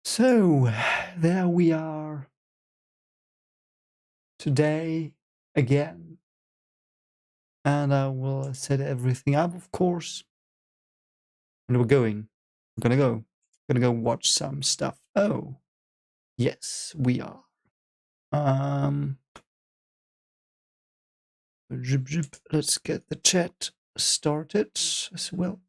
So, there we are. Today, again. And I will set everything up, of course. And we're going. We're gonna go watch some stuff. Oh, yes, we are. Let's get the chat started as well.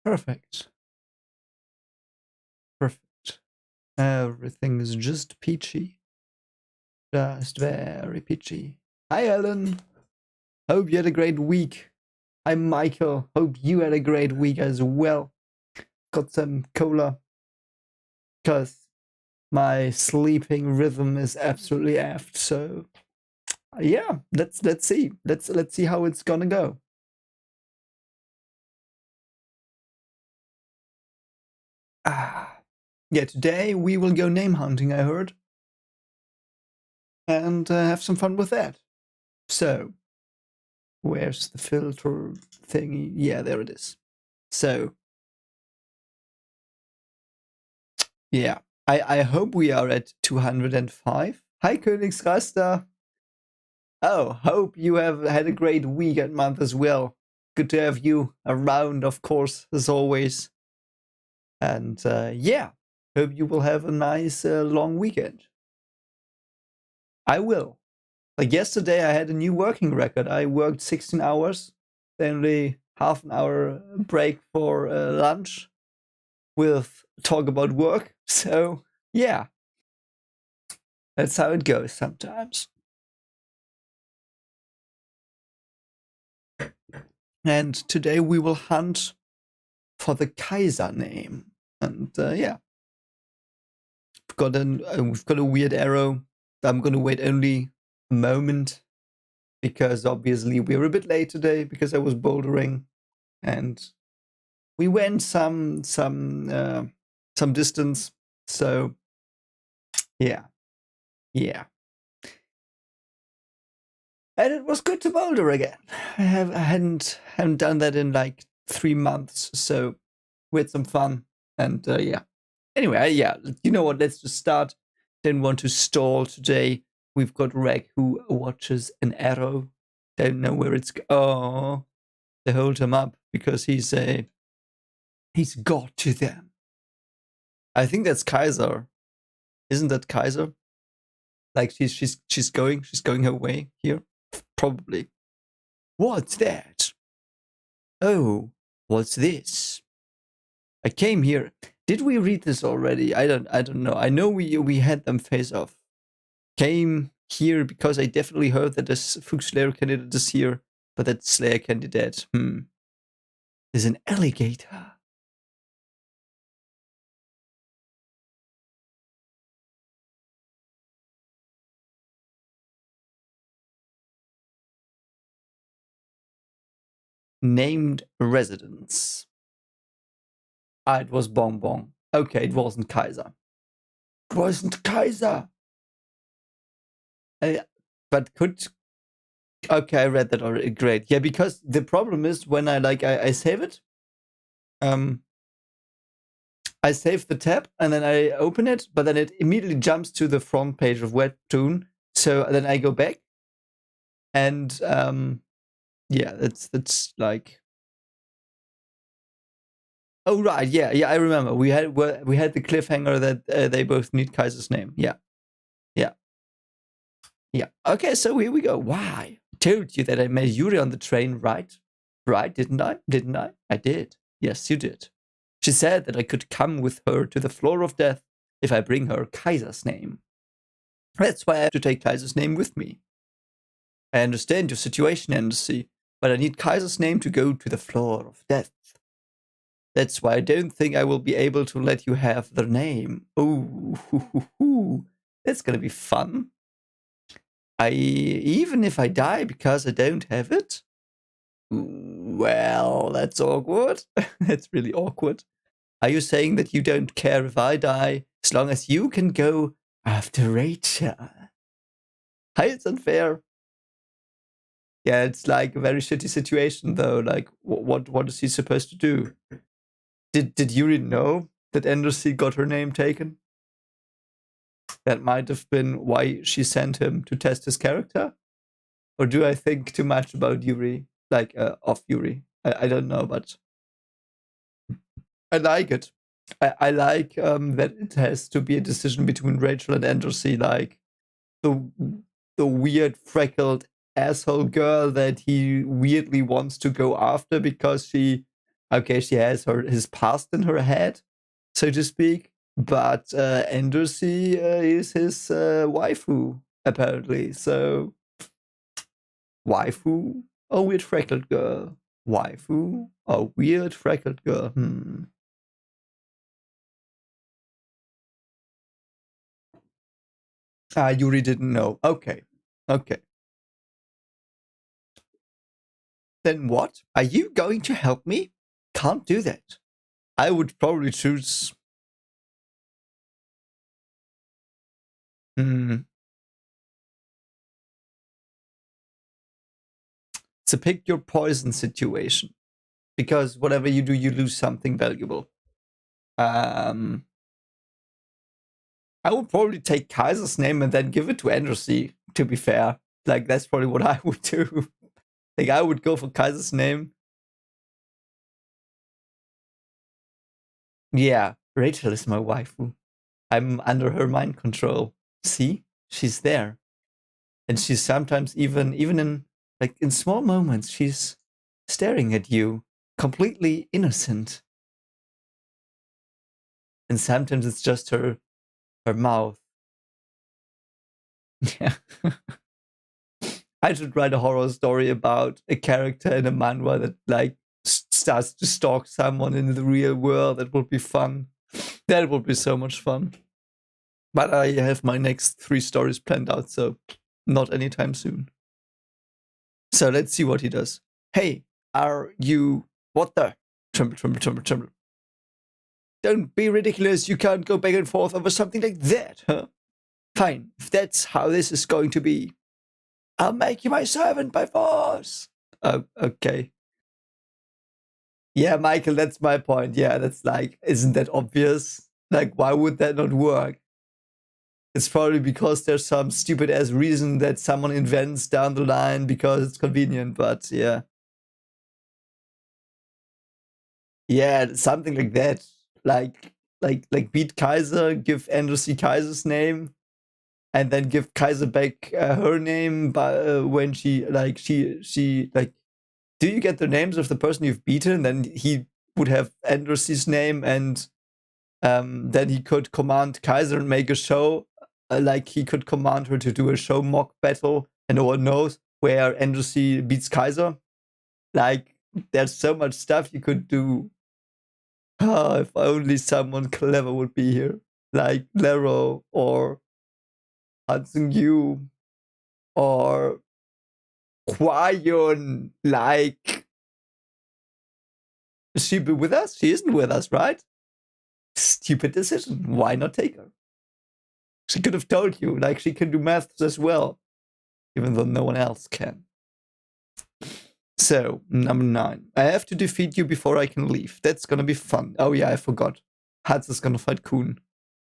Perfect. Perfect. Everything is just peachy. Just very peachy. Hi, Ellen. Hope you had a great week. Hi, Michael. Hope you had a great week as well. Got some cola because my sleeping rhythm is absolutely effed. So, yeah, let's see. Let's see how it's gonna go. Yeah, today we will go name hunting, I heard, and have some fun with that. So, where's the filter thingy? Yeah, there it is. So, yeah, I hope we are at 205. Hi, Königsraster. Oh, hope you have had a great week and month as well. Good to have you around, of course, as always. And yeah, hope you will have a nice long weekend. I will. Like yesterday, I had a new working record. I worked 16 hours, only half an hour break for lunch with talk about work. So yeah, that's how it goes sometimes. And today we will hunt for the Kaiser name. And yeah, we've got a weird arrow. I'm gonna wait only a moment because obviously we're a bit late today because I was bouldering and we went some distance. So yeah. And it was good to boulder again. I hadn't done that in like 3 months, so we had some fun. And yeah. Anyway, yeah, you know what? Let's just start. Don't want to stall today. We've got Reg who watches an arrow. Don't know where it's. Oh, they hold him up because he's god to them. I think that's Kaiser. Isn't that Kaiser? Like she's going her way here. Probably. What's that? Oh, what's this? I came here. Did we read this already? I don't know. I know we had them face off. Came here because I definitely heard that this Fuchs Slayer candidate is here, but that Slayer candidate, is an alligator. Named residence. It was Bonbon. Okay, it wasn't Kaiser. It wasn't Kaiser. But could. Okay, I read that already. Great. Yeah, because the problem is when I save it, I save the tab and then I open it, but then it immediately jumps to the front page of Webtoon. So then I go back, and yeah, that's like. Oh right, yeah, I remember. We had the cliffhanger that they both need Kaiser's name. Yeah. Okay, so here we go. Why? I told you that I met Yuri on the train, right? Right, didn't I? I did. Yes, you did. She said that I could come with her to the floor of death if I bring her Kaiser's name. That's why I have to take Kaiser's name with me. I understand your situation, Andersey, but I need Kaiser's name to go to the floor of death. That's why I don't think I will be able to let you have their name. Oh, that's gonna be fun. Even if I die because I don't have it? Well, that's awkward. That's really awkward. Are you saying that you don't care if I die as long as you can go after Rachel? Hi, it's unfair. Yeah, it's like a very shitty situation though. Like, what is he supposed to do? Did Yuri know that Endercy got her name taken? That might have been why she sent him to test his character? Or do I think too much about Yuri? Like, of Yuri? I don't know, but I like it. I like that it has to be a decision between Rachel and Endercy, like the weird freckled asshole girl that he weirdly wants to go after because she has his past in her head, so to speak. But Endercy is his waifu apparently. So waifu, a weird freckled girl. Waifu, a weird freckled girl. Yuri didn't know. Okay. Then what? Are you going to help me? Can't do that. I would probably choose. It's a pick your poison situation. Because whatever you do, you lose something valuable. I would probably take Kaiser's name and then give it to Endercy, to be fair. Like, that's probably what I would do. Like, I would go for Kaiser's name. Yeah, Rachel is my waifu. I'm under her mind control. See? She's there. And she's sometimes even in like in small moments, she's staring at you, completely innocent. And sometimes it's just her mouth. Yeah. I should write a horror story about a character in a manhwa that like starts to stalk someone in the real world. That would be fun. That would be so much fun. But I have my next 3 stories planned out, so not anytime soon. So let's see what he does. Hey, are you... What the? Tremble. Don't be ridiculous. You can't go back and forth over something like that, huh? Fine, if that's how this is going to be, I'll make you my servant by force. Okay. Yeah, Michael, that's my point. Yeah, that's like, isn't that obvious? Like, why would that not work? It's probably because there's some stupid ass reason that someone invents down the line because it's convenient, but yeah. Yeah, something like that. Like beat Kaiser, give Endercy Kaiser's name, and then give Kaiser back her name. But when she like, do you get the names of the person you've beaten? Then he would have Endercy's name, and then he could command Kaiser and make a show. Like he could command her to do a show mock battle, and no one knows where Endercy beats Kaiser. Like, there's so much stuff you could do. Oh, if only someone clever would be here, like Lero or Hansung Yu or Hwayun. Like, is she be with us? She isn't with us, right? Stupid decision. Why not take her? She could have told you, like, she can do maths as well, even though no one else can. So, number 9. I have to defeat you before I can leave. That's gonna be fun. Oh yeah, I forgot. Hatz is gonna fight Kuhn.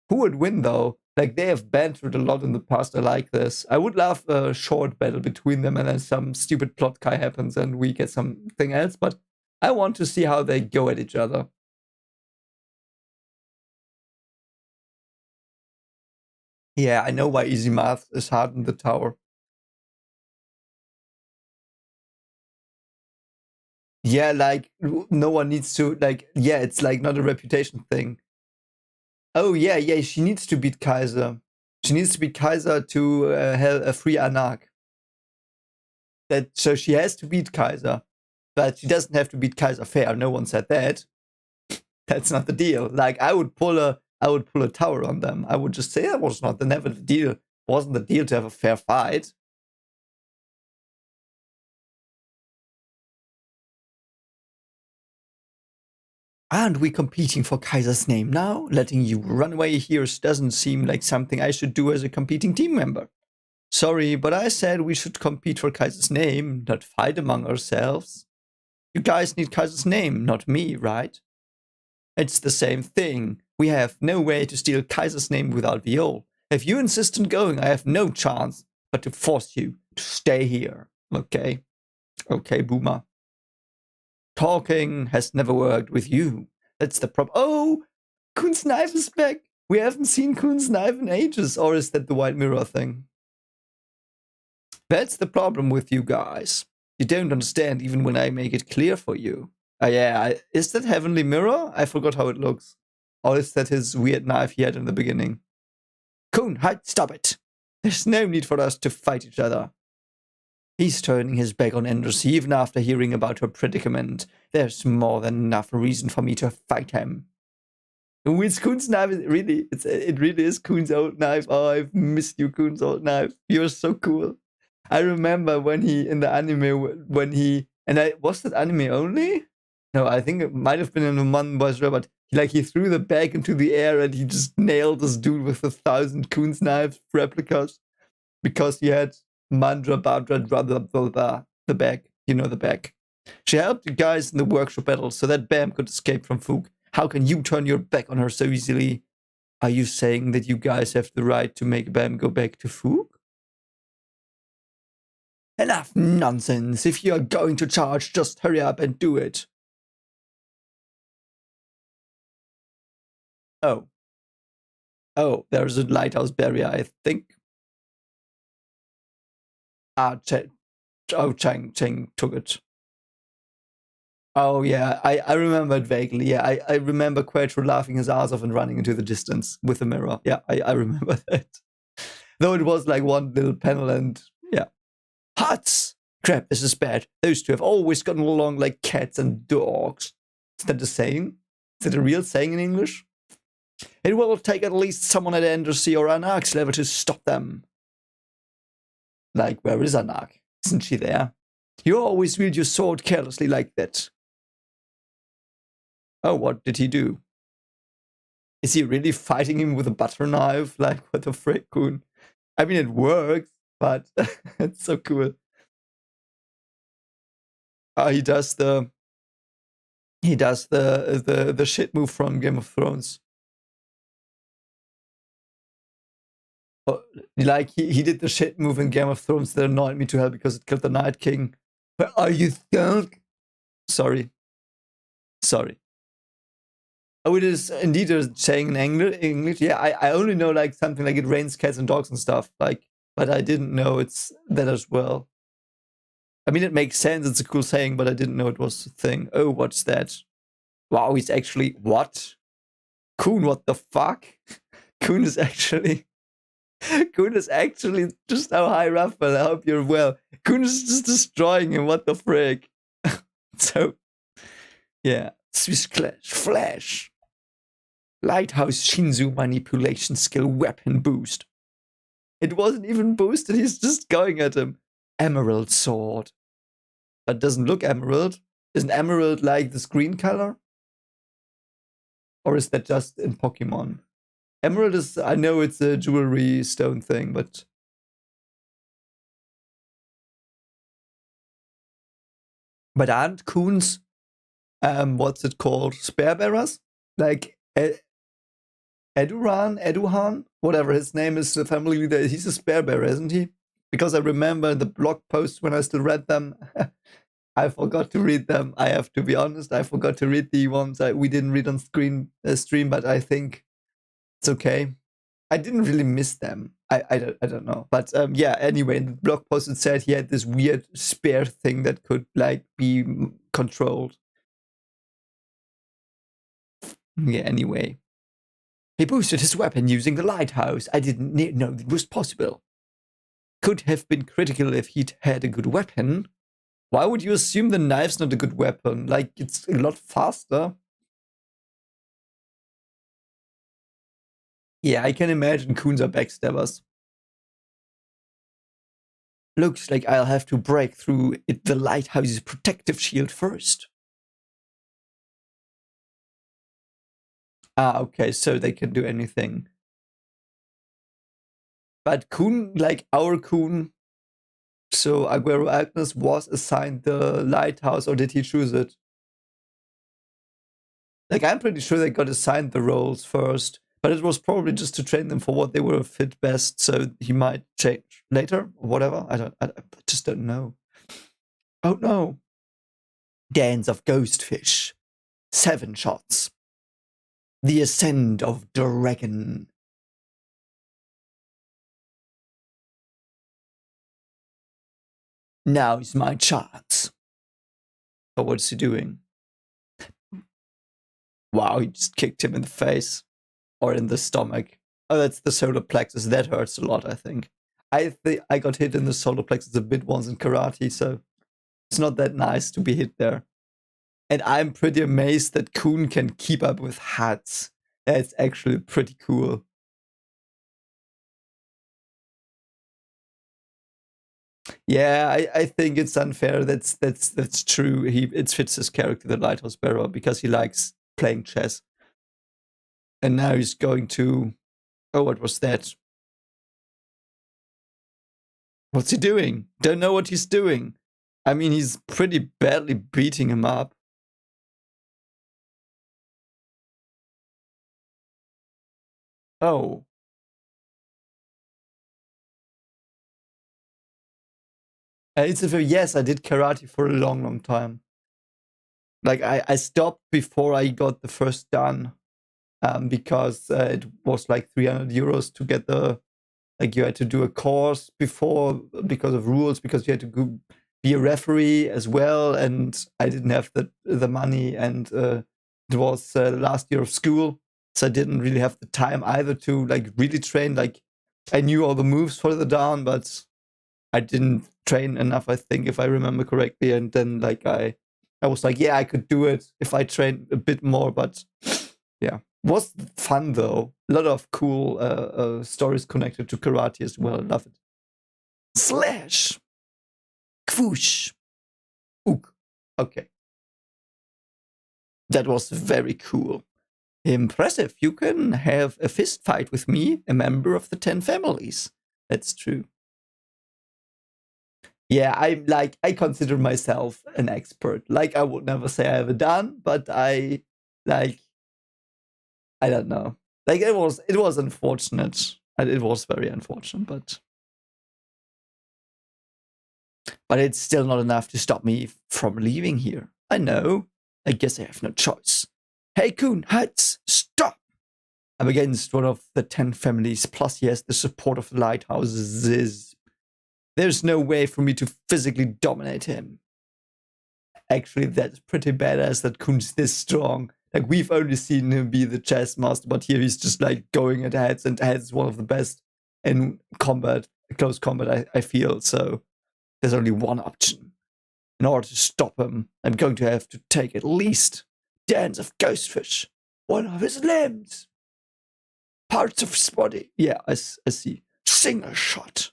Who would win though? Like, they have bantered a lot in the past. I like this. I would love a short battle between them and then some stupid plot guy happens and we get something else, but I want to see how they go at each other. Yeah, I know why easy math is hard in the tower. Yeah, like, no one needs to, like, yeah, it's like not a reputation thing. Oh, yeah, she needs to beat Kaiser. She needs to beat Kaiser to have a free Anak. So she has to beat Kaiser, but she doesn't have to beat Kaiser fair. No one said that. That's not the deal. Like, I would pull a tower on them. I would just say that was never the deal. Wasn't the deal to have a fair fight. Aren't we competing for Kaiser's name now? Letting you run away here doesn't seem like something I should do as a competing team member. Sorry, but I said we should compete for Kaiser's name, not fight among ourselves. You guys need Kaiser's name, not me, right? It's the same thing. We have no way to steal Kaiser's name without Viol. If you insist on going, I have no chance but to force you to stay here. Okay? Okay, Boomer. Talking has never worked with you. That's the problem. Oh, Kuhn's knife is back. We haven't seen Kuhn's knife in ages. Or is that the white mirror thing? That's the problem with you guys. You don't understand even when I make it clear for you. Yeah, is that Heavenly Mirror? I forgot how it looks. Or is that his weird knife he had in the beginning? Kuhn, stop it. There's no need for us to fight each other. He's turning his back on Anders even after hearing about her predicament. There's more than enough reason for me to fight him. Oh, it's Kuhn's knife. It really is Kuhn's old knife. Oh, I've missed you, Kuhn's old knife. You're so cool. I remember when he, in the anime, was that anime only? No, I think it might have been in the One Boys Robot. He threw the bag into the air and he just nailed this dude with 1,000 Kuhn's knife replicas because he had Mandra, Badra, the bag. You know the bag. She helped you guys in the workshop battle so that Bam could escape from Fook. How can you turn your back on her so easily? Are you saying that you guys have the right to make Bam go back to Fook? Enough nonsense. If you are going to charge, just hurry up and do it. Oh. Oh, there's a lighthouse barrier, I think. Chang took it. Oh, yeah, I remember it vaguely. Yeah, I remember Quattro laughing his ass off and running into the distance with the mirror. Yeah, I remember that. Though it was like one little panel and, yeah. Huts! Crap, this is bad. Those two have always gotten along like cats and dogs. Is that a saying? Is it a real saying in English? It will take at least someone at Endersea or Anarch's level to stop them. Like, where is Anarch? Isn't she there? You always wield your sword carelessly like that. Oh, what did he do? Is he really fighting him with a butter knife? Like, what the frick, Kuhn? I mean, it works, but it's so cool. He does the shit move from Game of Thrones. Like he did the shit move in Game of Thrones that annoyed me to hell because it killed the Night King. Where are you thunk? Sorry. Oh, it is indeed a saying in English. Yeah, I only know like something like it rains cats and dogs and stuff. Like, but I didn't know it's that as well. I mean, it makes sense. It's a cool saying, but I didn't know it was a thing. Oh, what's that? Wow, he's actually what? Kuhn, what the fuck? Kuhn is actually just how high Raphael. I hope you're well. Kuhn is just destroying him. What the frick? So, yeah. Swiss Clash, Flash. Lighthouse Shinzu manipulation skill weapon boost. It wasn't even boosted. He's just going at him. Emerald sword. But doesn't look emerald. Isn't emerald like the screen color? Or is that just in Pokemon? Emerald is, I know it's a jewelry stone thing, but... But aren't Kuhn's, what's it called? Spare bearers? Like, Eduhan? Whatever his name is, the family leader, he's a spare bearer, isn't he? Because I remember the blog posts when I still read them, I forgot to read them. I have to be honest, I forgot to read the ones we didn't read on stream, but I think it's okay. I didn't really miss them. I don't know. But yeah, anyway, in the blog post it said he had this weird spare thing that could like be controlled. Yeah, anyway. He boosted his weapon using the lighthouse. I didn't know it was possible. Could have been critical if he'd had a good weapon. Why would you assume the knife's not a good weapon? Like, it's a lot faster. Yeah, I can imagine Kuhns are backstabbers. Looks like I'll have to break through the lighthouse's protective shield first. Ah, okay, so they can do anything. But Kuhn, like our Kuhn, so Aguero Agnes was assigned the lighthouse, or did he choose it? Like, I'm pretty sure they got assigned the roles first, but it was probably just to train them for what they would fit best, so he might change later or whatever. I just don't know. Oh no. Dance of Ghostfish. 7 shots. The Ascent of Dragon. Now is my chance. Oh, what's he doing? Wow, he just kicked him in the face. Or in the stomach. Oh, that's the solar plexus. That hurts a lot, I think. I think I got hit in the solar plexus a bit once in karate, so it's not that nice to be hit there. And I'm pretty amazed that Kuhn can keep up with hats. That's actually pretty cool. Yeah, I think it's unfair. That's true. It fits his character, the Lighthouse Bearer, because he likes playing chess. And now he's going to. Oh, what was that? What's he doing? Don't know what he's doing. I mean, he's pretty badly beating him up. Oh. Yes, I did karate for a long, long time. Like, I stopped before I got the first dan, because it was like 300 euros to get the. Like, you had to do a course before because of rules, because you had to go be a referee as well, and I didn't have the money, and it was last year of school, so I didn't really have the time either to like really train. Like, I knew all the moves further down, but I didn't train enough, I think, if I remember correctly. And then like I was like, yeah, I could do it if I trained a bit more, but yeah. Was fun though. A lot of cool stories connected to karate as well. I love it. Slash. Kwoosh. Ook. Okay. That was very cool. Impressive. You can have a fist fight with me, a member of the 10 families. That's true. Yeah, I consider myself an expert. Like, I would never say I have a dan, but I don't know. Like, it was unfortunate. And it was very unfortunate, but it's still not enough to stop me from leaving here. I know. I guess I have no choice. Hey, Kuhn, Hutz, stop! I'm against one of the 10 families, plus he has the support of the lighthouses. There's no way for me to physically dominate him. Actually, that's pretty badass that Kuhn's this strong. Like, we've only seen him be the chess master, but here he's just like going at heads, and heads is one of the best in combat, close combat, I feel. So there's only one option. In order to stop him, I'm going to have to take at least Dance of Ghostfish, one of his limbs, parts of his body. Yeah, I see. Single shot.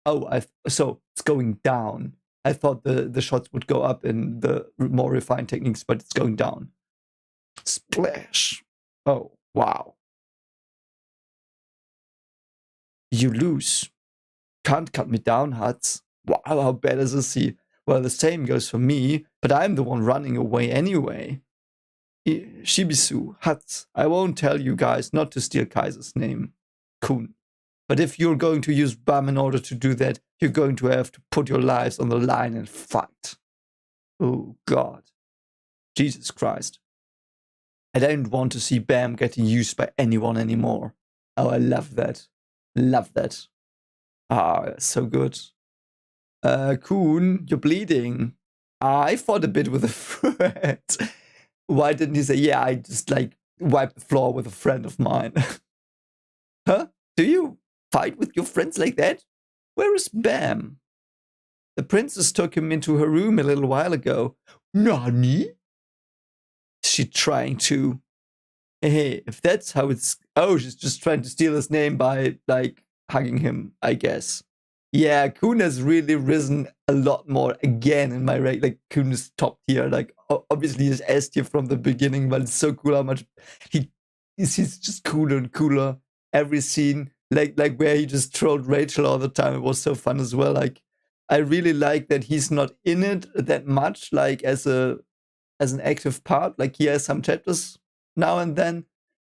Oh, so it's going down. I thought the shots would go up in the more refined techniques, but it's going down. Splash. Oh, wow. You lose. Can't cut me down, Hutz. Wow, how bad is he? Well, the same goes for me, but I'm the one running away anyway. Shibisu, Hutz, I won't tell you guys not to steal Kaiser's name. Kuhn. But if you're going to use BAM in order to do that, you're going to have to put your lives on the line and fight. Oh, God. Jesus Christ. I don't want to see BAM getting used by anyone anymore. Oh, I love that. Love that. Ah, so good. Kuhn, you're bleeding. I fought a bit with a friend. Why didn't he say, yeah, I just like wiped the floor with a friend of mine? Huh? Do you fight with your friends like that? Where is Bam? The princess took him into her room a little while ago. Nani? Is she trying to? Hey, if that's how it's. Oh, she's just trying to steal his name by, like, hugging him, I guess. Yeah, Kuhn has really risen a lot more again in my rate. Like, Kuhn is top tier. Like, obviously he's S tier from the beginning, but it's so cool how much he he's just cooler and cooler every scene. Like where he just trolled Rachel all the time. It was so fun as well. Like I really like that he's not in it that much, like as an active part. Like he has some chapters now and then,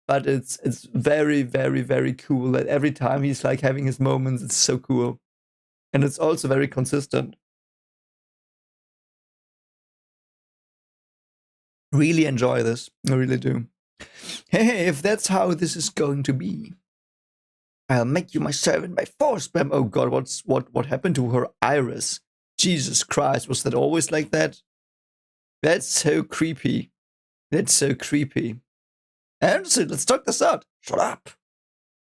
but it's very, very, very cool that every time he's like having his moments. It's so cool, and it's also very consistent. Really enjoy this. I really do. Hey, if that's how this is going to be, I'll make you my servant by force, Bam. Oh god, what happened to her iris? Jesus Christ, was that always like that? That's so creepy. That's so creepy. Anderson, let's talk this out. Shut up.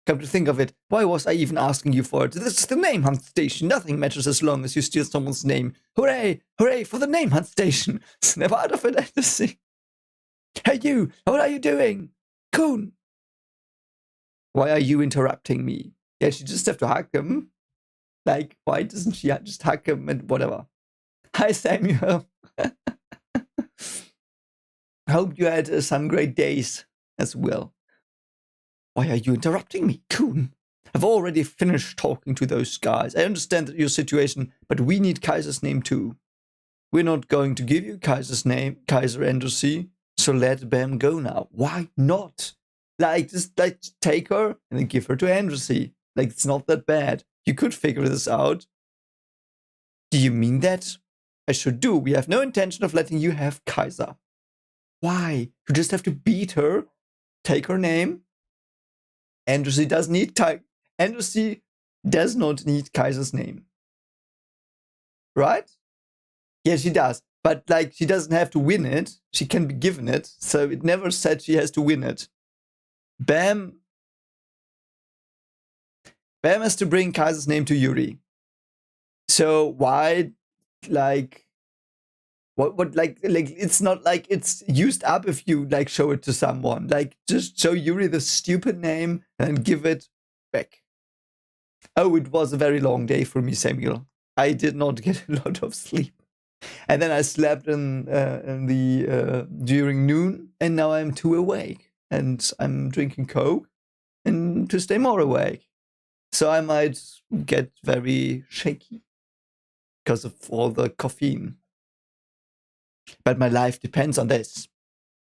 Come to think of it, why was I even asking you for it? This is the name hunt station. Nothing matters as long as you steal someone's name. Hooray! Hooray for the name hunt station. Snap out of it, Anderson. Hey you, what are you doing? Coon. Why are you interrupting me? Yeah, she just have to hug him. Like, why doesn't she just hug him and whatever? Hi, Samuel. Hope you had some great days as well. Why are you interrupting me, Coon? I've already finished talking to those guys. I understand your situation, but we need Kaiser's name too. We're not going to give you Kaiser's name, Kaiser Endersea, so let Bam go now. Why not? Like, just like take her and then give her to Endersea. Like, it's not that bad. You could figure this out. Do you mean that? I sure do. We have no intention of letting you have Kaiser. Why? You just have to beat her, take her name. Endersea does need Endersea does not need Kaiser's name. Right? Yeah, she does. But like, she doesn't have to win it. She can be given it. So it never said she has to win it. Bam has to bring Kaiser's name to Yuri. So why, like, what like it's not like it's used up if you like show it to someone. Like, just show Yuri the stupid name and give it back. Oh, it was a very long day for me, Samuel. I did not get a lot of sleep, and then I slept in the during noon, and now I'm too awake, and I'm drinking Coke, and to stay more awake. So I might get very shaky because of all the caffeine. But my life depends on this.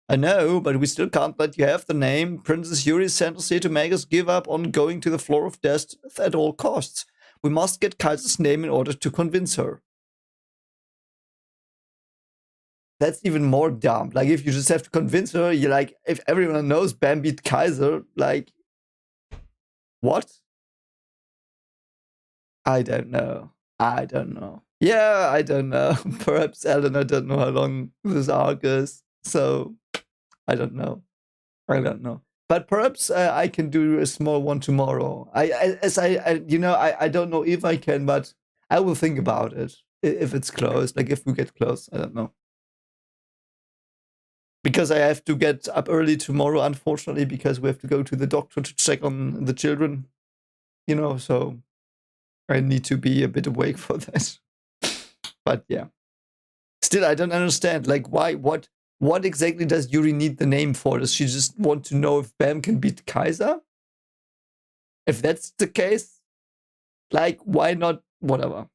I know, but we still can't let you have the name. Princess Yuri sent us here to make us give up on going to the floor of death at all costs. We must get Kaiser's name in order to convince her. That's even more dumb. Like, if you just have to convince her, you're like, if everyone knows Bam beat Kaiser, like, what? I don't know. Yeah, I don't know. Perhaps Eleanor don't know how long this arc is, so I don't know. But perhaps I can do a small one tomorrow. I don't know if I can, but I will think about it if it's close. Like, if we get close, I don't know. Because I have to get up early tomorrow, unfortunately, because we have to go to the doctor to check on the children. So I need to be a bit awake for that. But yeah. Still, I don't understand. Like, why? What exactly does Yuri need the name for? Does she just want to know if Bam can beat Kaiser? If that's the case, like, why not? Whatever.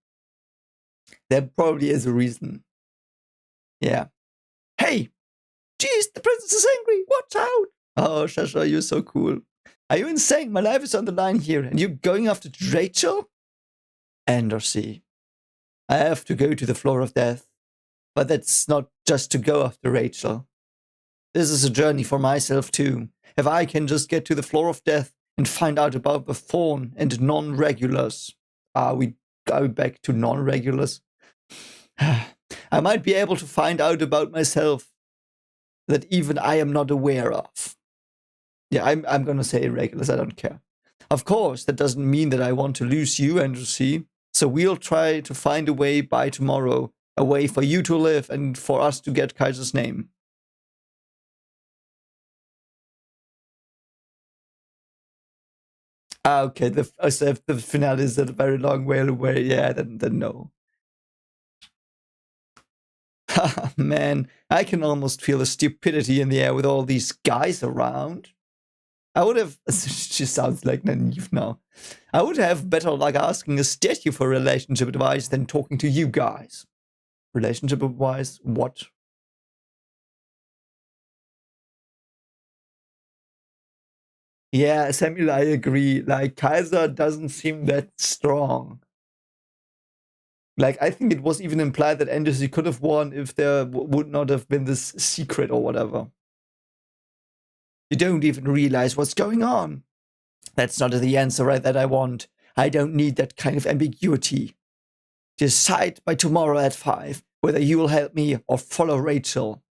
There probably is a reason. Yeah. Hey! Jeez, the princess is angry! Watch out! Oh, Shasha, you're so cool. Are you insane? My life is on the line here, and you're going after Rachel? Endersea. I have to go to the floor of death. But that's not just to go after Rachel. This is a journey for myself too. If I can just get to the floor of death and find out about the Thorn and non-regulars. Are we going back to non-regulars? I might be able to find out about myself that even I am not aware of. Yeah, I'm gonna say irregulars, I don't care. Of course, that doesn't mean that I want to lose you, Endersea. So we'll try to find a way by tomorrow, a way for you to live and for us to get Kaiser's name. Okay, so if the finale is a very long way away, yeah, then no. Man, I can almost feel the stupidity in the air with all these guys around. I would have. She sounds like naive now. I would have better luck asking a statue for relationship advice than talking to you guys. Relationship advice? What? Yeah, Samuel, I agree. Like, Kaiser doesn't seem that strong. Like, I think it was even implied that Anderson could have won if there would not have been this secret or whatever. You don't even realize what's going on. That's not the answer right, that I want. I don't need that kind of ambiguity. Decide by tomorrow at 5 whether you will help me or follow Rachel.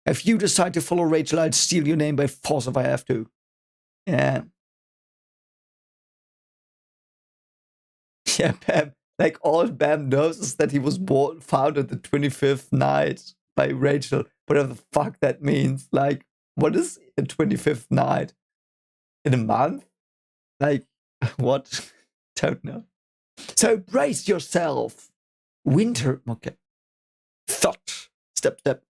If you decide to follow Rachel, I'd steal your name by force if I have to. Yeah. Yeah, Bam. Like, all Bam knows is that he was found at the 25th night by Rachel. Whatever the fuck that means. Like, what is a 25th night? In a month? Like, what? Don't know. So brace yourself. Winter. Okay. Thought. Step, step.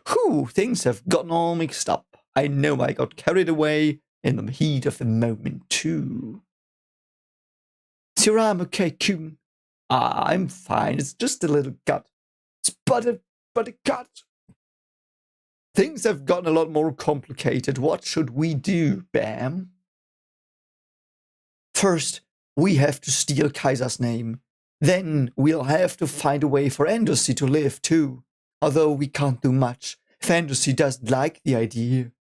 Whew, things have gotten all mixed up. I know I got carried away in the heat of the moment, too. Sure, I'm okay, Kuhn. I'm fine. It's just a little cut. It's but a cut. Things have gotten a lot more complicated. What should we do, Bam? First, we have to steal Kaiser's name. Then we'll have to find a way for Andersey to live, too. Although we can't do much if Andersey doesn't like the idea.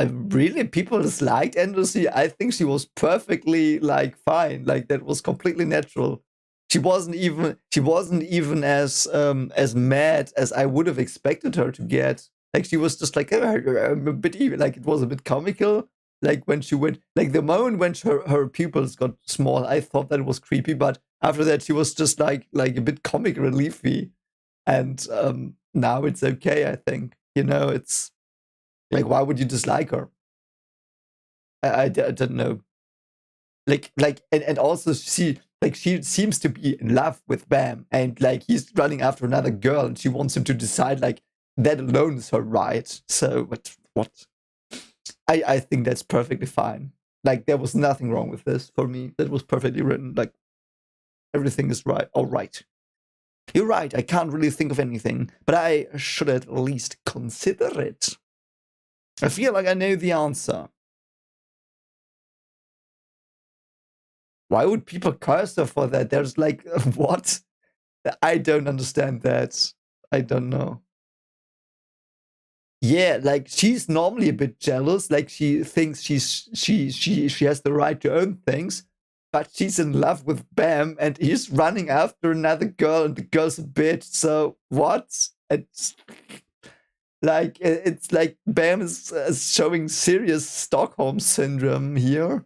Really, people disliked Andersey. I think she was perfectly like fine. Like, that was completely natural. She wasn't even as mad as I would have expected her to get. Like, she was just like a bit even, like, it was a bit comical. Like, when she went, like, the moment when her pupils got small, I thought that was creepy. But after that, she was just like a bit comic reliefy. And now it's okay. I think, it's like, why would you dislike her? I don't know. And also she seems to be in love with Bam, and like, he's running after another girl, and she wants him to decide like that alone is her right. So what? I think that's perfectly fine. Like, there was nothing wrong with this for me. That was perfectly written. Like, everything is right. All right. You're right. I can't really think of anything, but I should at least consider it. I feel like I know the answer. Why would people curse her for that? There's like, what? I don't understand that. I don't know. Yeah, like, she's normally a bit jealous. Like, she thinks she has the right to own things, but she's in love with Bam, and he's running after another girl, and the girl's a bitch. So what? It's like Bam is showing serious Stockholm syndrome here.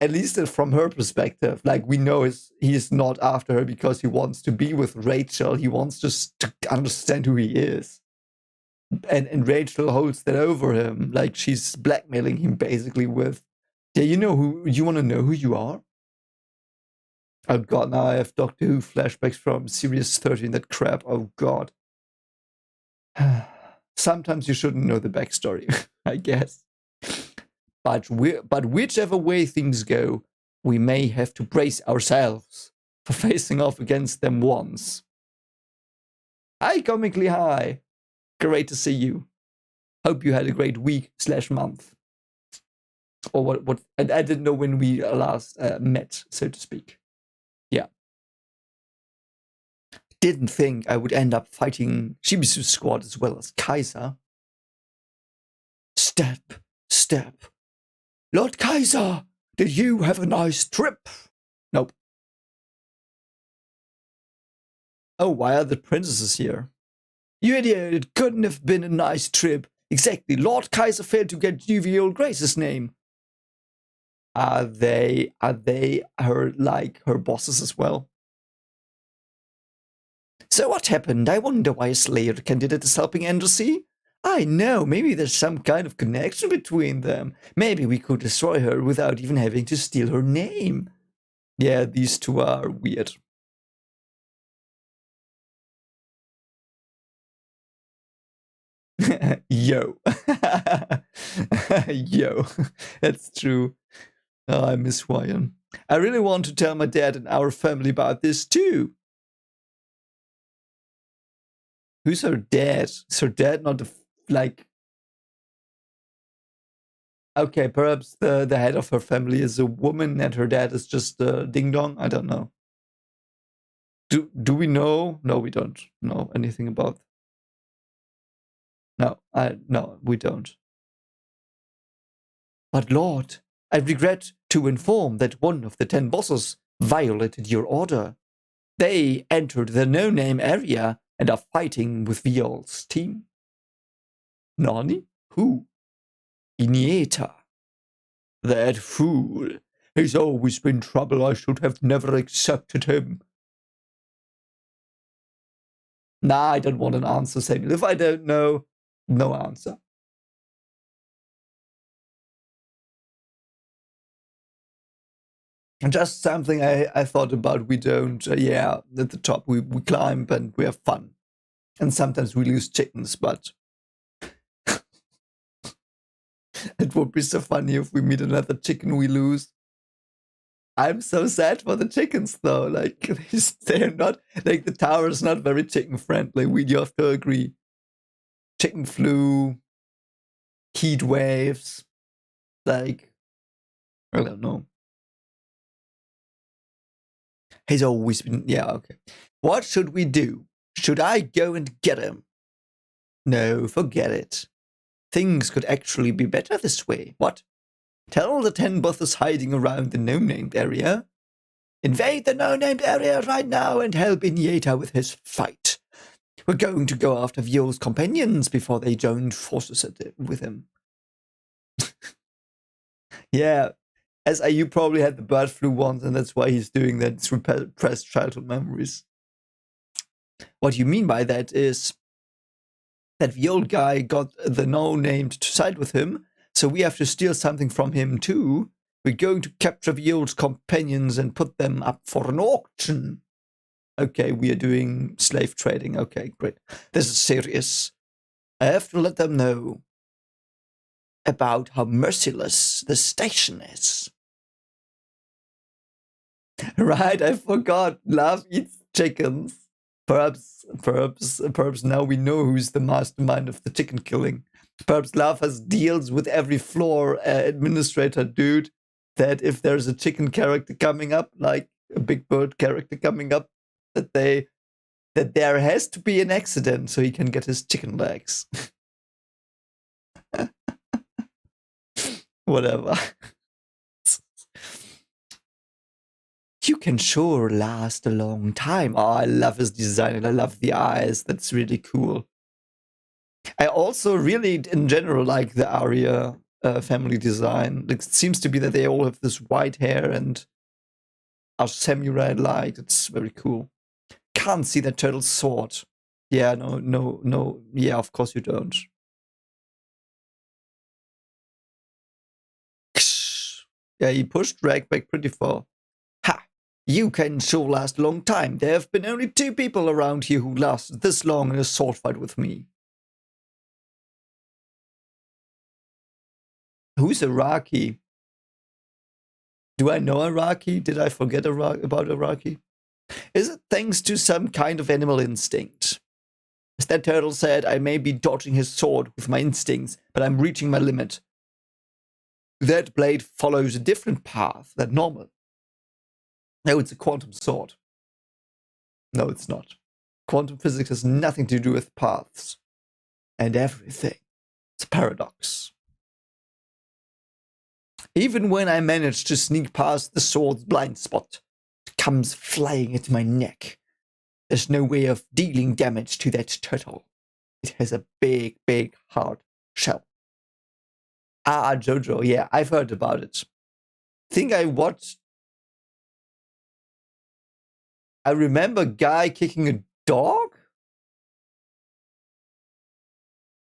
At least from her perspective. Like, we know he's not after her because he wants to be with Rachel. He wants just to understand who he is. And Rachel holds that over him. Like, she's blackmailing him basically with, yeah, you want to know who you are? Oh god, now I have Doctor Who flashbacks from Series 13, that crap. Oh god. Sometimes you shouldn't know the backstory, I guess. But whichever way things go, we may have to brace ourselves for facing off against them once. Hi, Comically High. Great to see you. Hope you had a great week/month. Or what? I didn't know when we last met, so to speak. Yeah. Didn't think I would end up fighting Shibisu's squad as well as Kaiser. Step. Lord Kaiser, did you have a nice trip? Nope. Oh, why are the princesses here? You idiot, it couldn't have been a nice trip. Exactly, Lord Kaiser failed to get Jovial Grace's name. Are they her bosses as well? So what happened? I wonder why a Slayer candidate is helping Andersey. I know, maybe there's some kind of connection between them. Maybe we could destroy her without even having to steal her name. Yeah, these two are weird. Yo. Yo. That's true. Oh, I miss Hawaiian. I really want to tell my dad and our family about this too. Who's her dad? Is her dad not like... Okay, perhaps the head of her family is a woman and her dad is just a ding dong? I don't know. Do we know? No, we don't know anything about... No, we don't. But Lord, I regret to inform that one of the 10 bosses violated your order. They entered the no-name area and are fighting with Viol's team. Nani? Who? Inieta. That fool. He's always been trouble. I should have never accepted him. Nah, I don't want an answer, Samuel. If I don't know, no answer. Just something I thought about. We don't, at the top we climb and we have fun. And sometimes we lose chickens, but it would be so funny if we meet another chicken we lose. I'm so sad for the chickens though. Like, they're not, like, the tower is not very chicken friendly. You have to agree. Chicken flu, heat waves, like, I don't know. He's always been, yeah, okay. What should we do? Should I go and get him? No, forget it. Things could actually be better this way. What? Tell the 10 bosses hiding around the no-named area. Invade the no-named area right now and help Inieta with his fight. We're going to go after Viol's companions before they join forces with him. Yeah, you probably had the bird flu once, and that's why he's doing that. It's repressed childhood memories. What you mean by that is that the old guy got the no-named to side with him, so we have to steal something from him too. We're going to capture the old companions and put them up for an auction. Okay, we are doing slave trading. Okay, great. This is serious. I have to let them know about how merciless the station is. Right, I forgot. Love eats chickens. Perhaps now we know who's the mastermind of the chicken killing. Perhaps Love has deals with every floor administrator dude that if there's a chicken character coming up, like a big bird character coming up, that there has to be an accident so he can get his chicken legs. Whatever. You can sure last a long time. Oh, I love his design and I love the eyes. That's really cool. I also really, in general, like the Arya family design. It seems to be that they all have this white hair and are samurai-like. It's very cool. Can't see that turtle's sword. Yeah, no. Yeah, of course you don't. Yeah, he pushed Rag back pretty far. Ha! You can sure last a long time. There have been only 2 people around here who lasted this long in a sword fight with me. Who's Araki? Do I know Araki? Did I forget about Araki? Is it thanks to some kind of animal instinct? As that turtle said, I may be dodging his sword with my instincts, but I'm reaching my limit. That blade follows a different path than normal. No, it's a quantum sword. No, it's not. Quantum physics has nothing to do with paths and everything. It's a paradox. Even when I manage to sneak past the sword's blind spot, it comes flying at my neck. There's no way of dealing damage to that turtle. It has a big, big, hard shell. Jojo, yeah, I've heard about it. I remember a guy kicking a dog?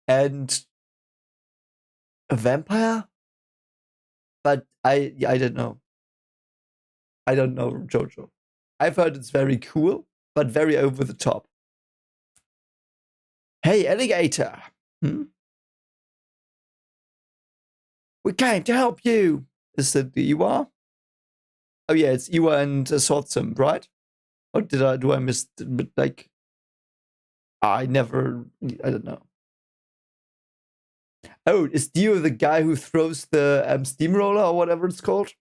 And a vampire? But I don't know. I don't know Jojo. I've heard it's very cool, but very over the top. Hey, alligator. Hmm? We came to help you. Is it the Iwa? Oh yeah, it's Iwa and Swordsum, right? Or do I miss? But like, I don't know. Oh, is Dio the guy who throws the steamroller or whatever it's called?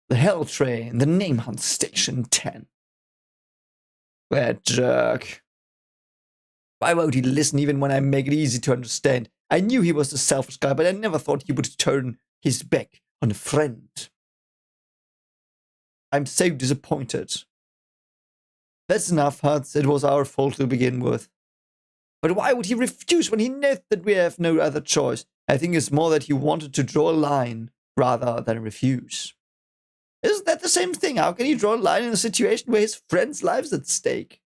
The Hell Train, the Name Hunt Station 10. That jerk. Why won't he listen even when I make it easy to understand? I knew he was a selfish guy, but I never thought he would turn his back on a friend. I'm so disappointed. That's enough, Hutz. It was our fault to begin with. But why would he refuse when he knows that we have no other choice? I think it's more that he wanted to draw a line rather than refuse. Isn't that the same thing? How can he draw a line in a situation where his friend's life's at stake?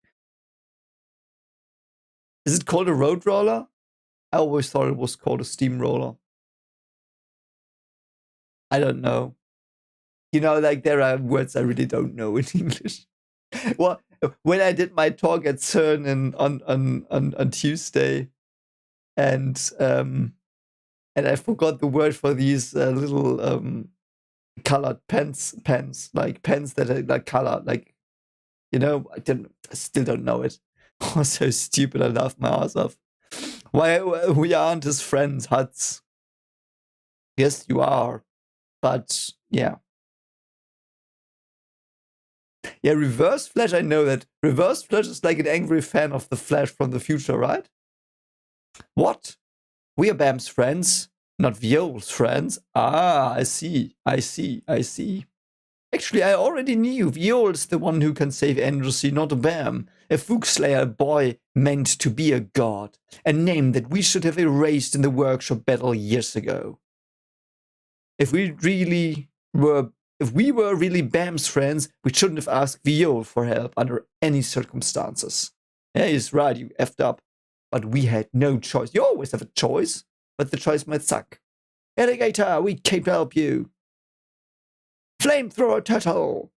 Is it called a road roller? I always thought it was called a steamroller. I don't know. You know, like there are words I really don't know in English. Well, when I did my talk at CERN on Tuesday, and I forgot the word for these little colored pens, like pens that are like colored, like, you know, I still don't know it. I was so stupid. I laughed my ass off. Why we aren't his friends, Hutz? Yes, you are, but yeah. Yeah, Reverse Flash, I know that. Reverse Flash is like an angry fan of the Flash from the future, right? What? We are Bam's friends, not Viol's friends. Ah, I see. Actually, I already knew Viol's the one who can save Andrasy, not Bam. A Fookslayer boy meant to be a god. A name that we should have erased in the workshop battle years ago. If we were really Bam's friends, we shouldn't have asked Viol for help under any circumstances. Yeah, he's right, you effed up. But we had no choice. You always have a choice, but the choice might suck. Alligator, we came to help you. Flamethrower turtle.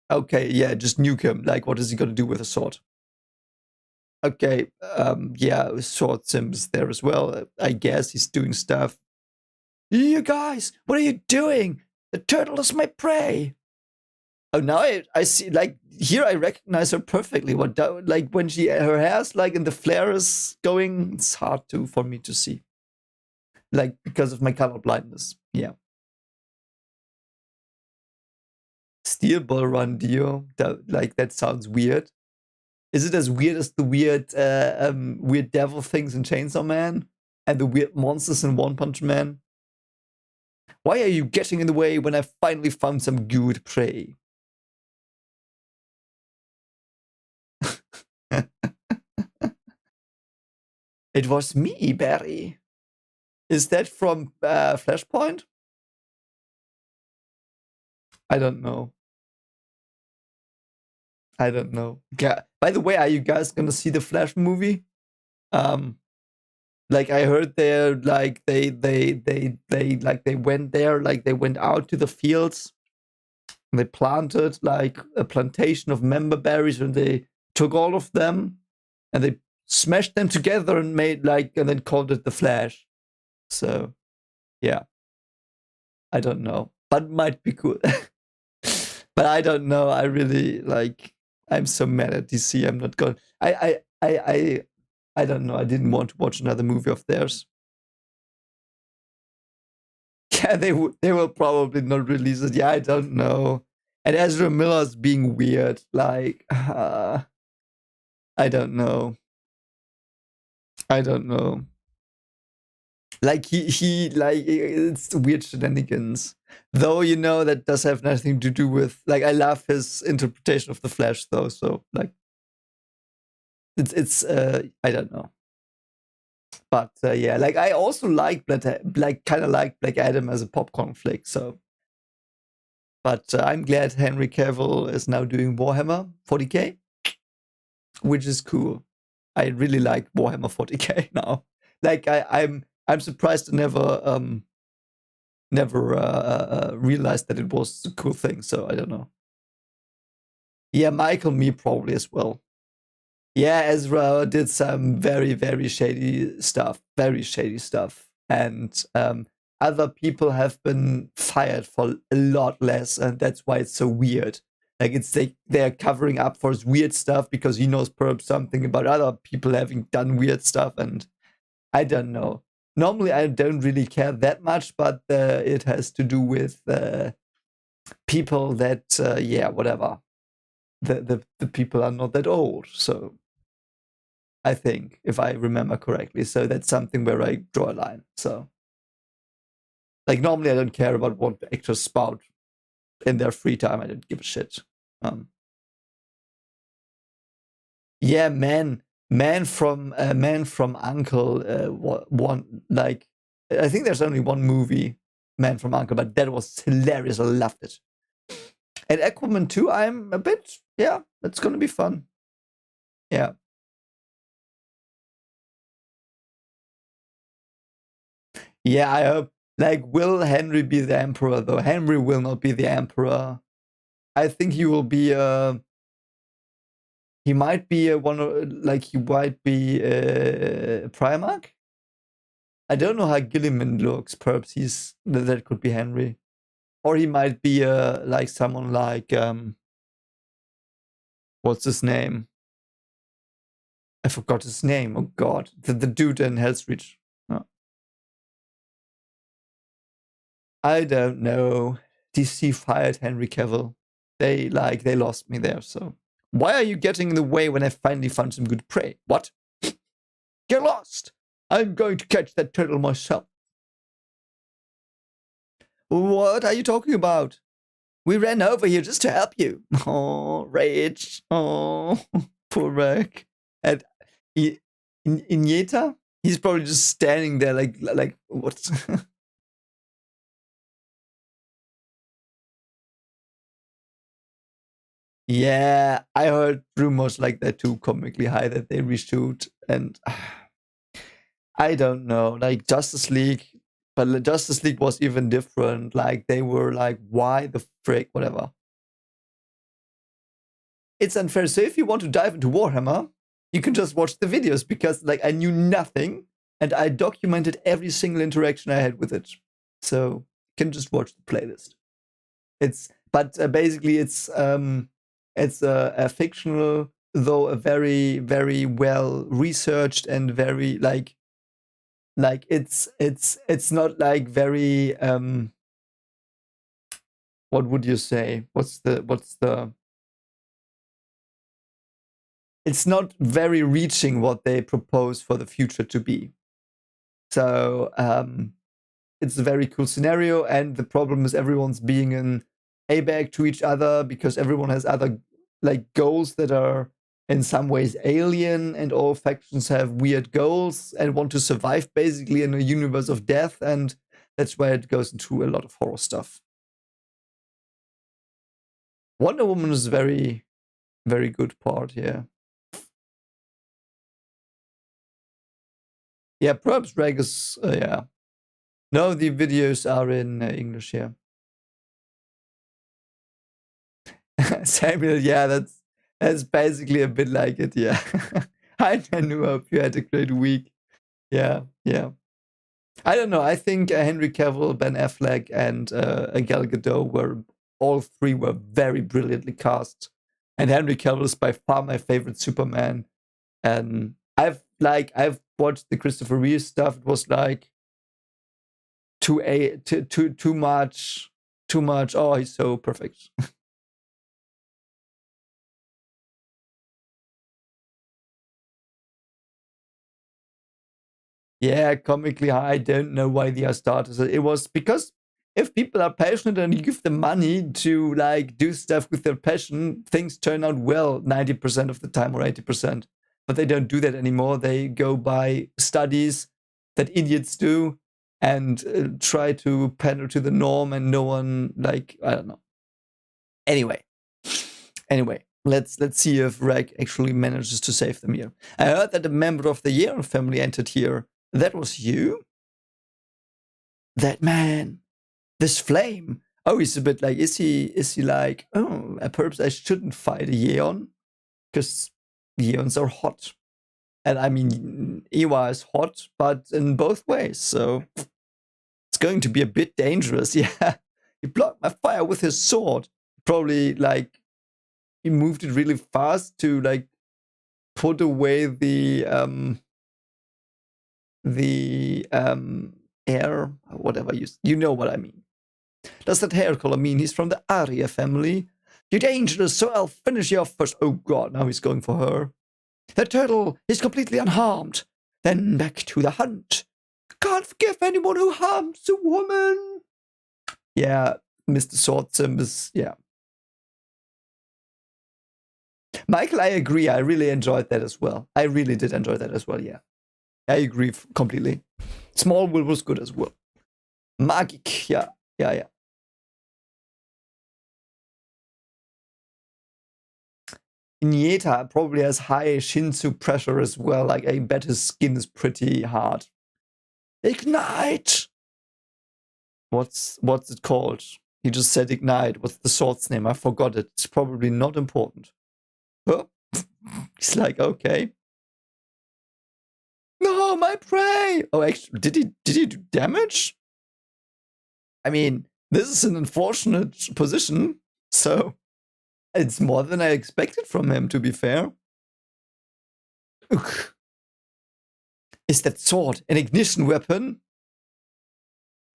Okay, yeah, just nuke him. Like, what is he gonna do with a sword? Okay, yeah, Sword Sim's there as well. I guess he's doing stuff. You guys, what are you doing? The turtle is my prey. Oh, now I see, like, here I recognize her perfectly. What, like, when her hair's like in the flare is going, it's hard for me to see. Like, because of my color blindness. Yeah. Steel Ball Run Dio. That sounds weird. Is it as weird as the weird devil things in Chainsaw Man? And the weird monsters in One Punch Man? Why are you getting in the way when I finally found some good prey? It was me, Barry. Is that from Flashpoint? I don't know. Yeah. By the way, are you guys gonna see the Flash movie? Like I heard they went there, like they went out to the fields and they planted like a plantation of member berries and they took all of them and they smashed them together and made and then called it the Flash. So yeah. I don't know. But it might be cool. But I don't know. I really I'm so mad at DC. I'm not going. I don't know. I didn't want to watch another movie of theirs. Yeah, they will probably not release it. Yeah, I don't know. And Ezra Miller's being weird. I don't know. Like he it's weird shenanigans. Though that does have nothing to do with I love his interpretation of the Flash though. So it's I don't know. But yeah, I also like kind of like Black Adam as a popcorn flick. So, but I'm glad Henry Cavill is now doing Warhammer 40k, which is cool. I really like Warhammer 40k now. I'm surprised I never realized that it was a cool thing. So I don't know. Yeah, Michael, me probably as well. Yeah, Ezra did some very, very shady stuff. Very shady stuff. And other people have been fired for a lot less, and that's why it's so weird. Like they're covering up for his weird stuff because he knows perhaps something about other people having done weird stuff, and I don't know. Normally, I don't really care that much, but it has to do with people that, yeah, whatever. The people are not that old, so I think, if I remember correctly. So that's something where I draw a line. So, like, normally I don't care about what actors spout in their free time. I don't give a shit. Yeah, Man from Uncle. One like, I think there's only one movie, Man from Uncle, but that was hilarious. I loved it. And Aquaman 2, I'm a bit, yeah, it's gonna be fun. Yeah. Yeah, I hope. Like, will Henry be the emperor though? Henry will not be the emperor. I think he will be he might be he might be a Primarch. I don't know how Gilliman looks. Perhaps that could be Henry, or he might be like someone like what's his name? I forgot his name. Oh God, the dude in Hell's Reach. Oh. I don't know. DC fired Henry Cavill. They lost me there. So why are you getting in the way when I finally found some good prey? What? Get lost! I'm going to catch that turtle myself. What are you talking about? We ran over here just to help you. Oh, rage. Oh, poor Rick. And Inyeta, he's probably just standing there like what? Yeah, I heard rumors like that too, comically high, that they reshoot, and I don't know, like Justice League, but Justice League was even different. Like they were like, why the frick, whatever. It's unfair. So if you want to dive into Warhammer, you can just watch the videos because like I knew nothing and I documented every single interaction I had with it. So you can just watch the playlist. Basically it's a fictional, though a very, very well researched and very like it's not like very what would you say? What's the it's not very reaching what they propose for the future to be. So it's a very cool scenario, and the problem is everyone's being an A-bag to each other because everyone has other like goals that are in some ways alien, and all factions have weird goals and want to survive basically in a universe of death, and that's where it goes into a lot of horror stuff. Wonder Woman is a very, very good part here. Yeah, perhaps Reg is, yeah. No, the videos are in English here. Samuel, yeah, that's basically a bit like it, yeah. Hi, Nanu, hope you had a great week. Yeah, yeah. I don't know. I think Henry Cavill, Ben Affleck, and Gal Gadot all three were very brilliantly cast. And Henry Cavill is by far my favorite Superman. And I've watched the Christopher Reeve stuff. It was like too much. Oh, he's so perfect. Yeah, comically high. I don't know why they are started. It was because if people are passionate and you give them money to like do stuff with their passion, things turn out well 90% of the time or 80%. But they don't do that anymore. They go by studies that idiots do and try to pander to the norm, and no one, like, I don't know. Anyway, let's see if Reg actually manages to save them here. I heard that a member of the Year family entered here. That was you? That man. This flame. Oh, he's a bit like, is he like, oh, perhaps I shouldn't fight a Yeon? Because Yeons are hot. And I mean, Ewa is hot, but in both ways. So it's going to be a bit dangerous. Yeah. He blocked my fire with his sword. Probably like he moved it really fast to like put away the hair, whatever you know what I mean. Does that hair color mean he's from the Arya family? You're dangerous, so I'll finish you off first. Oh god, now he's going for her. The turtle is completely unharmed. Then back to the hunt. Can't forgive anyone who harms a woman. Yeah, Mr. Swordsim is, yeah. Michael, I agree. I really enjoyed that as well. I really did enjoy that as well, yeah. I agree completely. Smallville was good as well. Magic, yeah. Nieta probably has high Shinsu pressure as well. Like, I bet his skin is pretty hard. Ignite! What's it called? He just said ignite. What's the sword's name? I forgot it. It's probably not important. Oh. He's like, okay. No, my prey! Oh, actually, did he do damage? I mean, this is an unfortunate position, so it's more than I expected from him, to be fair. Ugh. Is that sword an ignition weapon?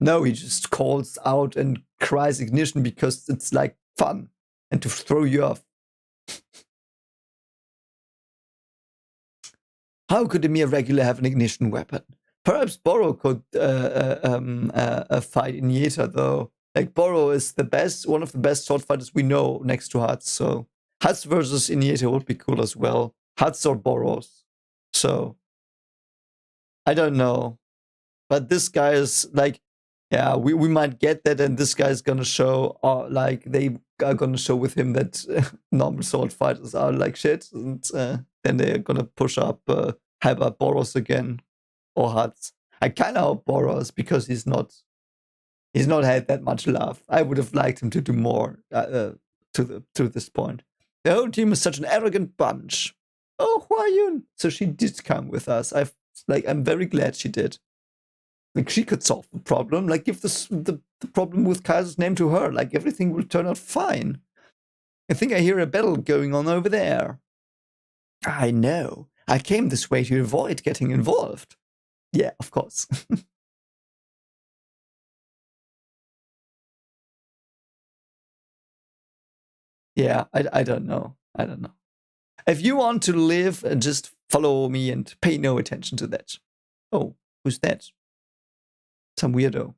No, he just calls out and cries ignition because it's like fun and to throw you off. How could a mere regular have an ignition weapon? Perhaps Boro could fight Inyeta, though. Like, Boro is one of the best sword fighters we know next to Hats, so Hats versus Inyeta would be cool as well. Hats or Boros. So, I don't know. But this guy is like, yeah, we might get that, and this guy's gonna show, like, they are gonna show with him that normal sword fighters are like shit, and then they're gonna push up Hyper Boros again, or Hats. I kind of hope Boros, because he's not had that much love. I would have liked him to do more to this point. The whole team is such an arrogant bunch. Oh, Hua-Yun! So she did come with us. I'm very glad she did. Like, she could solve the problem. Like, give the problem with Kaiser's name to her. Like, everything will turn out fine. I think I hear a battle going on over there. I know. I came this way to avoid getting involved. Yeah, of course. Yeah, I don't know. I don't know. If you want to live, just follow me and pay no attention to that. Oh, who's that? Some weirdo.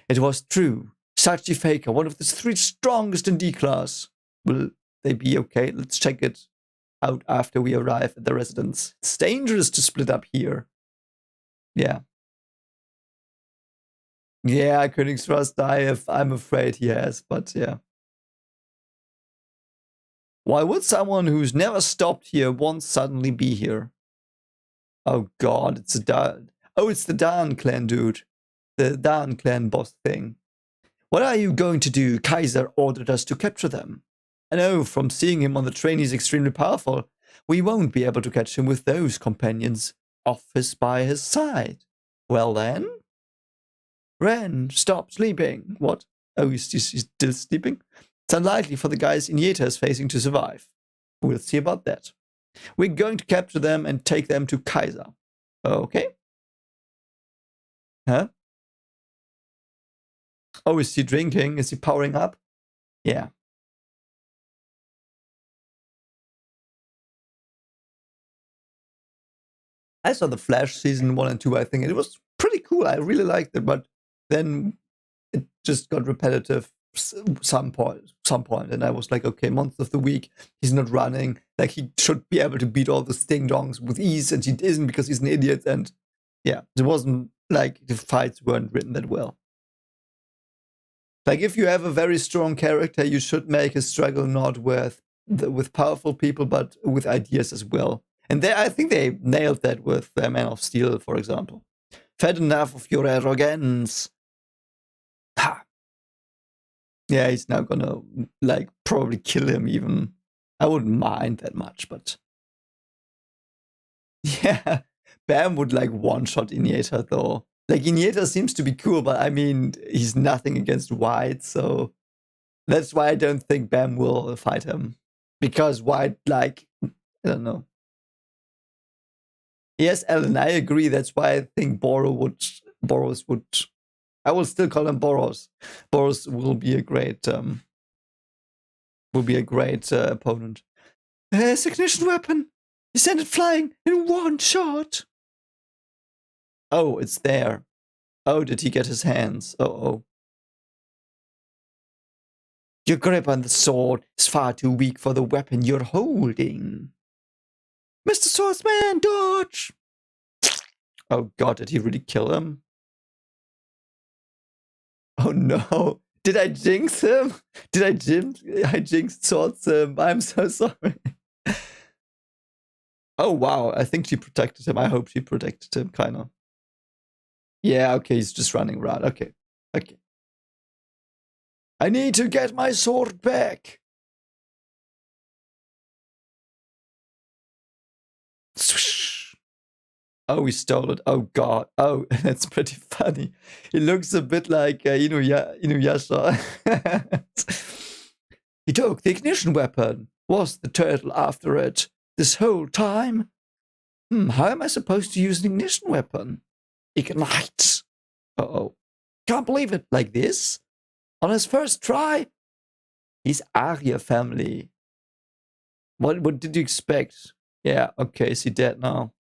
It was true. Sachi Faker, one of the 3 strongest in D-Class. Will they be okay? Let's check it out after we arrive at the residence. It's dangerous to split up here. Yeah. Yeah, Königsrust, I'm afraid he has, but yeah. Why would someone who's never stopped here once suddenly be here? Oh god, it's the Dan clan dude. The Dan clan boss thing. What are you going to do? Kaiser ordered us to capture them. I know from seeing him on the train he's extremely powerful. We won't be able to catch him with those companions by his side. Well then? Ren, stop sleeping. What? Oh, he's still sleeping? It's unlikely for the guys Inyeta is facing to survive. We'll see about that. We're going to capture them and take them to Kaiser. Okay? Huh? Oh, is he drinking? Is he powering up? Yeah. I saw the Flash season 1 and 2, I think. It was pretty cool. I really liked it, but then it just got repetitive some point, and I was like, okay, month of the week, he's not running. Like, he should be able to beat all the Sting Dongs with ease, and he isn't because he's an idiot. And yeah, it wasn't like the fights weren't written that well. Like, if you have a very strong character, you should make his struggle not with powerful people, but with ideas as well. And I think they nailed that with Man of Steel, for example. Fed enough of your arrogance. Ha! Yeah, he's now gonna, like, probably kill him even. I wouldn't mind that much, but... Yeah, Bam would, like, one-shot Iniesta, though. Like, Iniesta seems to be cool, but I mean, he's nothing against White, so... That's why I don't think Bam will fight him. Because White, like, I don't know. Yes, Alan, I agree. That's why I think Boros would... I will still call him Boros. Boros will be a great opponent. His ignition weapon. He sent it flying in one shot. Oh, it's there. Oh, did he get his hands? Oh. Your grip on the sword is far too weak for the weapon you're holding. Mr. Swordsman, dodge! Oh god, did he really kill him? Oh no. Did I jinx him? I jinxed Swords him. I'm so sorry. Oh wow, I think she protected him. I hope she protected him, kinda. Yeah, okay, he's just running around. Okay. I need to get my sword back. Swish. Oh, he stole it. Oh god. Oh, that's pretty funny. He looks a bit like Inuyasha. He took the ignition weapon. Was the turtle after it this whole time? How am I supposed to use an ignition weapon? Ignite. Uh-oh. Can't believe it. Like this? On his first try? He's Arya family. What did you expect? Yeah, okay, is he dead now?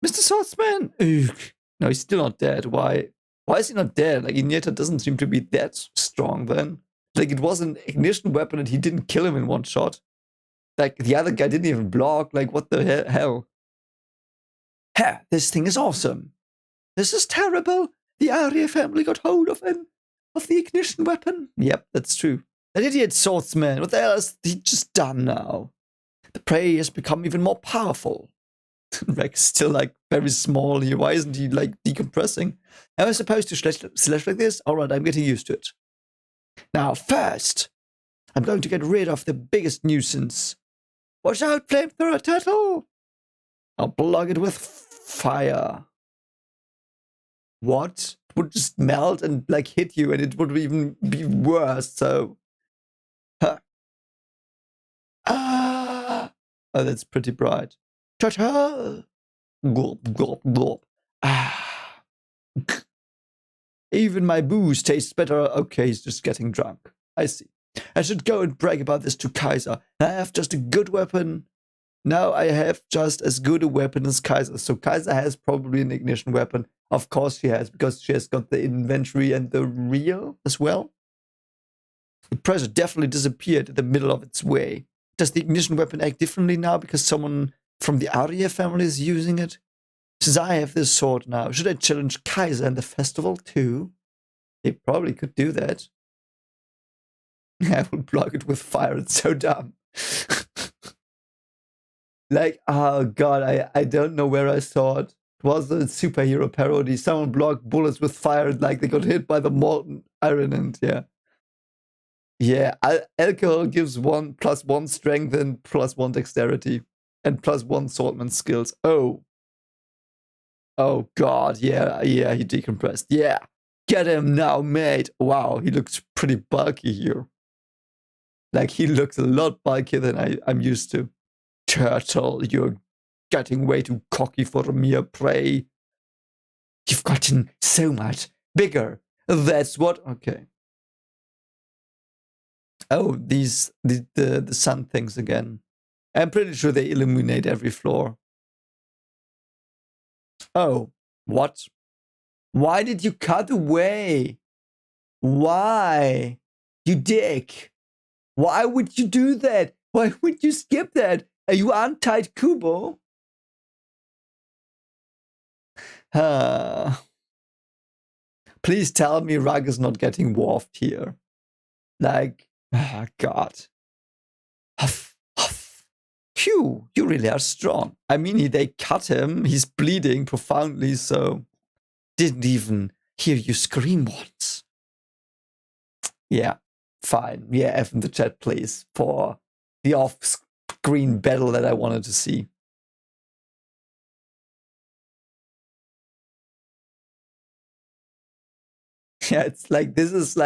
Mr. Swordsman! Ugh. No, he's still not dead. Why is he not dead? Like, Iniesta doesn't seem to be that strong then. Like, it was an ignition weapon and he didn't kill him in one shot. Like, the other guy didn't even block. Like, what the hell? Ha! This thing is awesome. This is terrible. The Arya family got hold of him. Of the ignition weapon. Yep, that's true. That idiot swordsman. What the hell has he just done now? The prey has become even more powerful. Rex still, like, very small here. Why isn't he, like, decompressing? Am I supposed to slash like this? Alright, I'm getting used to it. Now, first, I'm going to get rid of the biggest nuisance. Watch out, flamethrower turtle! I'll block it with fire. What? It would just melt and, like, hit you, and it would even be worse, so... Huh. Ah! Oh, that's pretty bright. Ta-ta! Gulp, gulp, gulp. Ah. Even my booze tastes better. Okay, he's just getting drunk. I see. I should go and brag about this to Kaiser. I have just a good weapon. Now I have just as good a weapon as Kaiser. So Kaiser has probably an ignition weapon. Of course she has, because she has got the inventory and the reel as well. The pressure definitely disappeared in the middle of its way. Does the ignition weapon act differently now because someone from the Arya family is using it? Since I have this sword now, should I challenge Kaiser in the festival too? They probably could do that. I will block it with fire. It's so dumb. Like, oh god, I don't know where I saw it. It was a superhero parody. Someone blocked bullets with fire, like they got hit by the molten iron, and yeah. Yeah, alcohol gives +1 strength and +1 dexterity. And +1 swordman skills. Oh god, yeah, he decompressed. Yeah, get him now, mate. Wow, he looks pretty bulky here. Like, he looks a lot bulkier than I'm used to. Turtle, you're getting way too cocky for a mere prey. You've gotten so much bigger. That's what... Okay. Oh, the sun things again. I'm pretty sure they illuminate every floor. Oh, what? Why did you cut away? Why? You dick. Why would you do that? Why would you skip that? Are you untied Kubo? Please tell me Rug is not getting warped here. Like, oh god. Huff, huff. Phew, you really are strong. I mean, they cut him. He's bleeding profoundly, so... Didn't even hear you scream once. Yeah, fine. Yeah, F in the chat, please, for the off-screen battle that I wanted to see. Yeah, it's like this is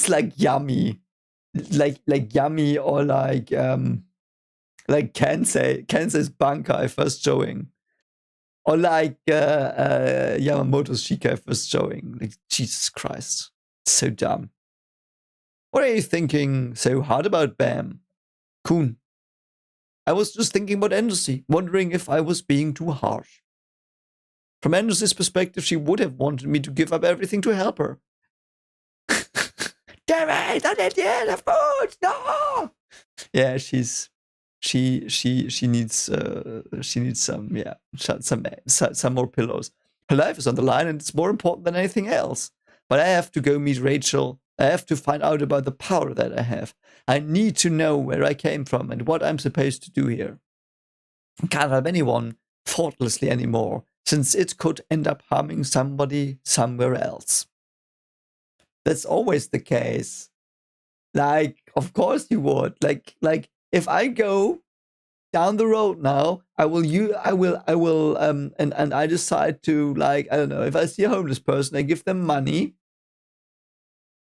like yummy, like yummy, or like Kensei's Bankai first showing, or like Yamamoto's Shikai first showing. Like, Jesus Christ, so dumb. What are you thinking so hard about, Bam? Kuhn. I was just thinking about Endosy, wondering if I was being too harsh. From Endosy's perspective, she would have wanted me to give up everything to help her. Damn it, not at the end of food, no! Yeah, she needs some more pillows. Her life is on the line and it's more important than anything else. But I have to go meet Rachel. I have to find out about the power that I have. I need to know where I came from and what I'm supposed to do here. I can't help anyone thoughtlessly anymore, since it could end up harming somebody somewhere else. That's always the case. Like, of course you would. Like if I go down the road now, and I decide to, like, I don't know, if I see a homeless person, I give them money.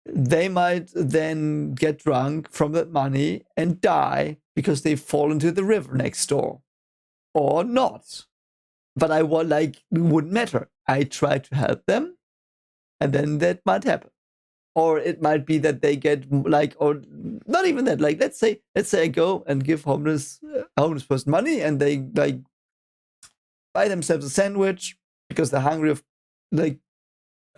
They might then get drunk from that money and die because they fall into the river next door, or not. But it wouldn't matter. I try to help them, and then that might happen. Or it might be that they get, like, or not even that. Like, let's say I go and give a homeless person money, and they, like, buy themselves a sandwich because they're hungry,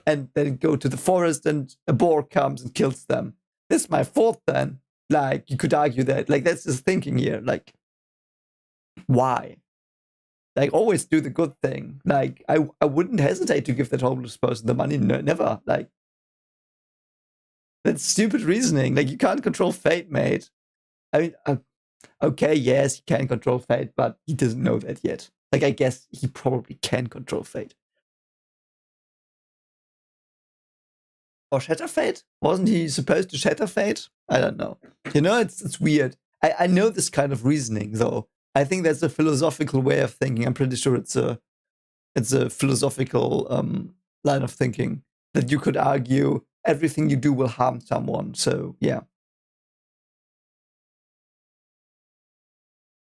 and then go to the forest, and a boar comes and kills them. This is my fault then. Like, you could argue that. Like, that's just thinking here. Like, why? Like, always do the good thing. Like, I wouldn't hesitate to give that homeless person the money. No, never. Like, that's stupid reasoning. Like, you can't control fate, mate. I mean, okay, yes, he can control fate, but he doesn't know that yet. Like, I guess he probably can control fate. Or shatter fate? Wasn't he supposed to shatter fate? I don't know. You know, it's weird. I know this kind of reasoning, though. I think that's a philosophical way of thinking. I'm pretty sure it's a philosophical line of thinking that you could argue everything you do will harm someone. So yeah.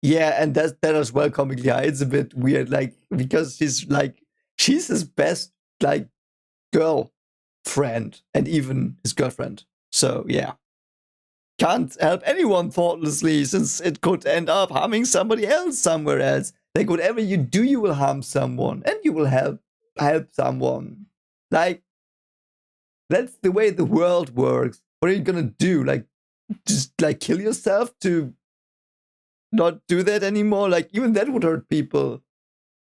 Yeah, and that as well, comically high. It's a bit weird, like, because she's his best, like, girl friend, and even his girlfriend. So yeah, can't help anyone thoughtlessly, since it could end up harming somebody else somewhere else. Like, whatever you do, you will harm someone, and you will help someone. Like, that's the way the world works. What are you gonna do? Like, just, like, kill yourself to not do that anymore? Like, even that would hurt people.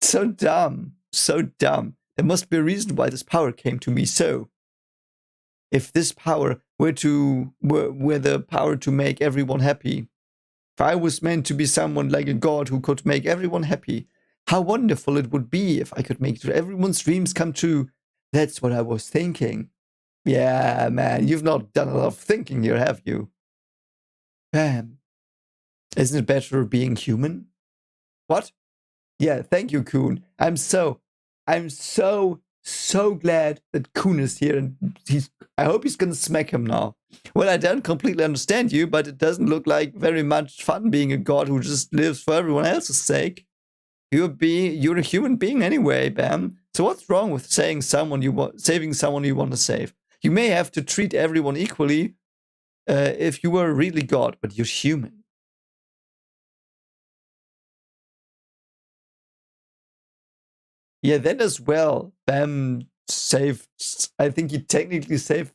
So dumb. So dumb. There must be a reason why this power came to me. So, if this power were the power to make everyone happy, if I was meant to be someone like a god who could make everyone happy, how wonderful it would be if I could make everyone's dreams come true. That's what I was thinking. Yeah, man, you've not done a lot of thinking here, have you? Bam. Isn't it better being human? What? Yeah, thank you, Kuhn. I'm so glad that Kuhn is here, and I hope he's gonna smack him now. Well, I don't completely understand you, but it doesn't look like very much fun being a god who just lives for everyone else's sake. You're a human being anyway, Bam. So what's wrong with saving someone you want to save? You may have to treat everyone equally if you were really god, but you're human. Yeah, that as well. Bam saved. I think he technically saved.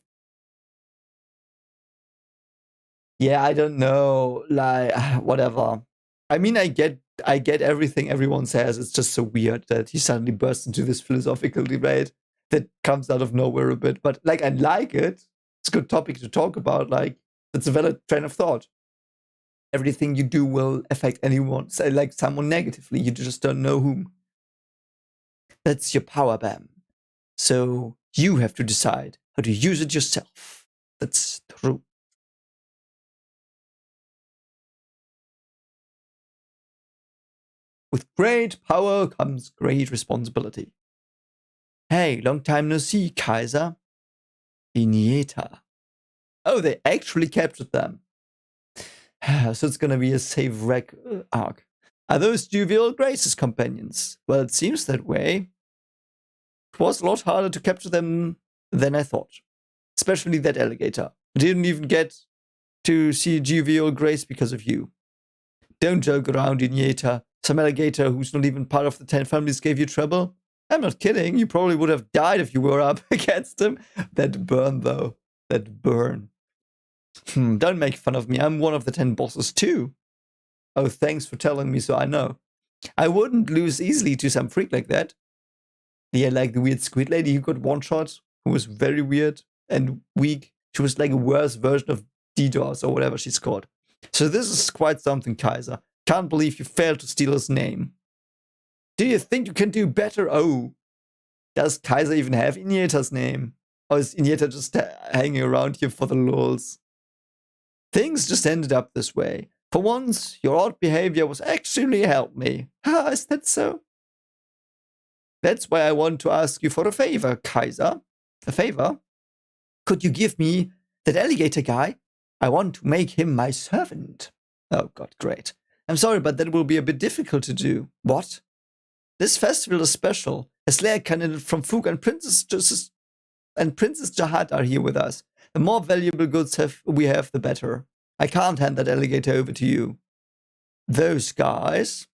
Yeah, I don't know. Like, whatever. I mean, I get everything everyone says. It's just so weird that he suddenly bursts into this philosophical debate that comes out of nowhere a bit. But, like, I like it. It's a good topic to talk about. Like, it's a valid train of thought. Everything you do will affect anyone, say, like, someone negatively. You just don't know whom. That's your power, Bam. So you have to decide how to use it yourself. That's true. With great power comes great responsibility. Hey, long time no see, Kaiser. Inieta. Oh, they actually captured them. So it's gonna be a safe wreck arc. Are those Juvial Grace's companions? Well, it seems that way. It was a lot harder to capture them than I thought. Especially that alligator. I didn't even get to see Juvial Grace because of you. Don't joke around, Inieta. Some alligator who's not even part of the 10 families gave you trouble? I'm not kidding. You probably would have died if you were up against him. That burn, though. That burn. Don't make fun of me. I'm one of the 10 bosses, too. Oh, thanks for telling me so I know. I wouldn't lose easily to some freak like that. Yeah, like the weird squid lady who got one shot, who was very weird and weak. She was like a worse version of DDoS or whatever she's called. So this is quite something, Kaiser. Can't believe you failed to steal his name. Do you think you can do better? Oh, does Kaiser even have Inieta's name? Or is Inieta just hanging around here for the lulz? Things just ended up this way. For once, your odd behavior was actually helped me. Ah, is that so? That's why I want to ask you for a favor, Kaiser. A favor? Could you give me that alligator guy? I want to make him my servant. Oh god, great. I'm sorry, but that will be a bit difficult to do. What? This festival is special. A Slayer candidate from Fug and Princess Jahad are here with us. The more valuable goods we have, the better. I can't hand that alligator over to you. Those guys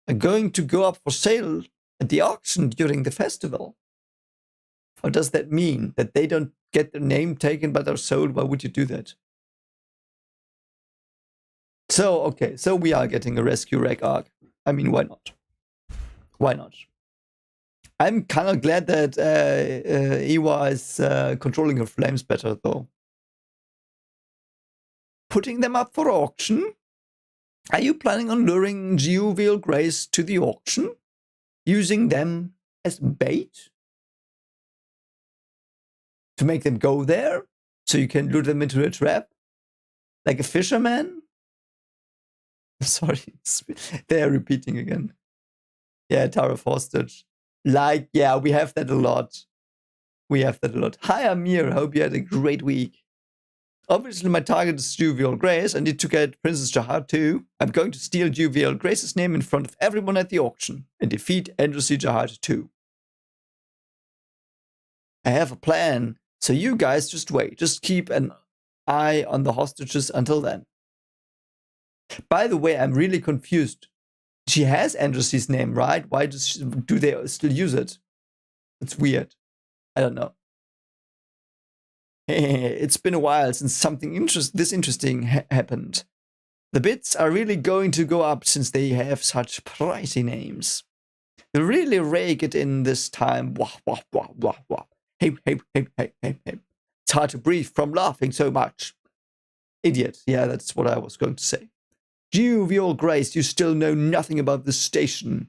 are going to go up for sale at the auction during the festival. Or does that mean that they don't get their name taken but are sold? Why would you do that? So, okay, so we are getting a rescue wreck arc. I mean, why not? Why not? I'm kind of glad that Iwa is controlling her flames better, though. Putting them up for auction? Are you planning on luring Juvial Grace to the auction? Using them as bait? To make them go there? So you can lure them into a trap? Like a fisherman? Sorry, they're repeating again. Yeah, Tower hostage. Like, yeah, we have that a lot. We have that a lot. Hi, Amir. Hope you had a great week. Obviously, my target is Juvial Grace. I need to get Princess Jahar too. I'm going to steal Juvial Grace's name in front of everyone at the auction and defeat Androsi Jahar too. I have a plan, so you guys just wait. Just keep an eye on the hostages until then. By the way, I'm really confused. She has Androsi's name, right? Why do they still use it? It's weird. I don't know. It's been a while since something this interesting happened. The bits are really going to go up since they have such pricey names. They really rake it in this time. Wah, wah, wah, wah, wah. Hey, hey, hey, hey, hey, hey. It's hard to breathe from laughing so much. Idiot. Yeah, that's what I was going to say. Juvial Grace, you still know nothing about this station.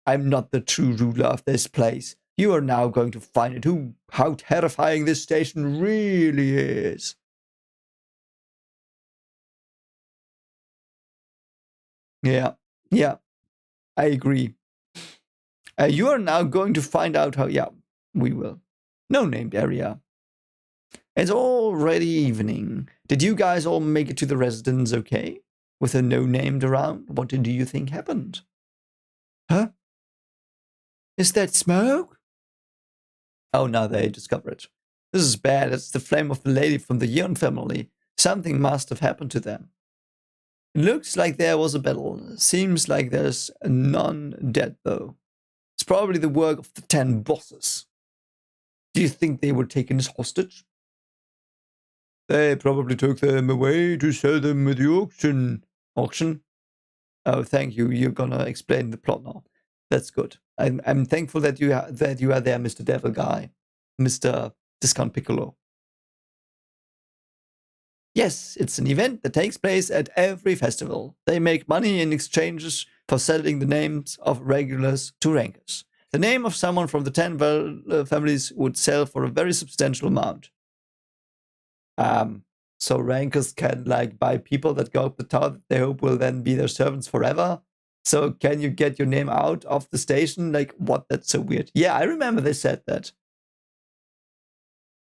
I'm not the true ruler of this place. You are now going to find it how terrifying this station really is. Yeah, I agree. You are now going to find out how, yeah, we will. No named area. It's already evening. Did you guys all make it to the residence okay? With a no named around? What do you think happened? Huh? Is that smoke? Oh, now they discover it. This is bad. It's the flame of the lady from the Yeon family. Something must have happened to them. It looks like there was a battle. Seems like there's none dead, though. It's probably the work of the 10 bosses. Do you think they were taken as hostage? They probably took them away to sell them at the auction. Auction? Oh, thank you. You're gonna explain the plot now. That's good. I'm thankful that you are there, Mr. Devil Guy, Mr. Discount Piccolo. Yes, it's an event that takes place at every festival. They make money in exchanges for selling the names of regulars to rankers. The name of someone from the 10 families would sell for a very substantial amount. So rankers can like buy people that go up the tower that they hope will then be their servants forever. So can you get your name out of the station? Like, what? That's so weird. Yeah, I remember they said that.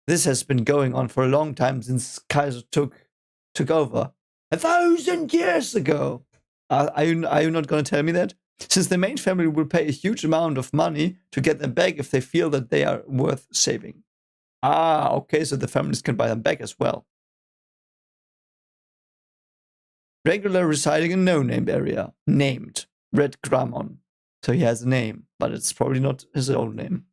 This has been going on for a long time since Kaiser took over 1,000 years ago. Are you not going to tell me that? Since the main family will pay a huge amount of money to get them back if they feel that they are worth saving. Ah, okay, so the families can buy them back as well. Regular residing in no-name area. Named Red Grammon. So he has a name, but it's probably not his own name.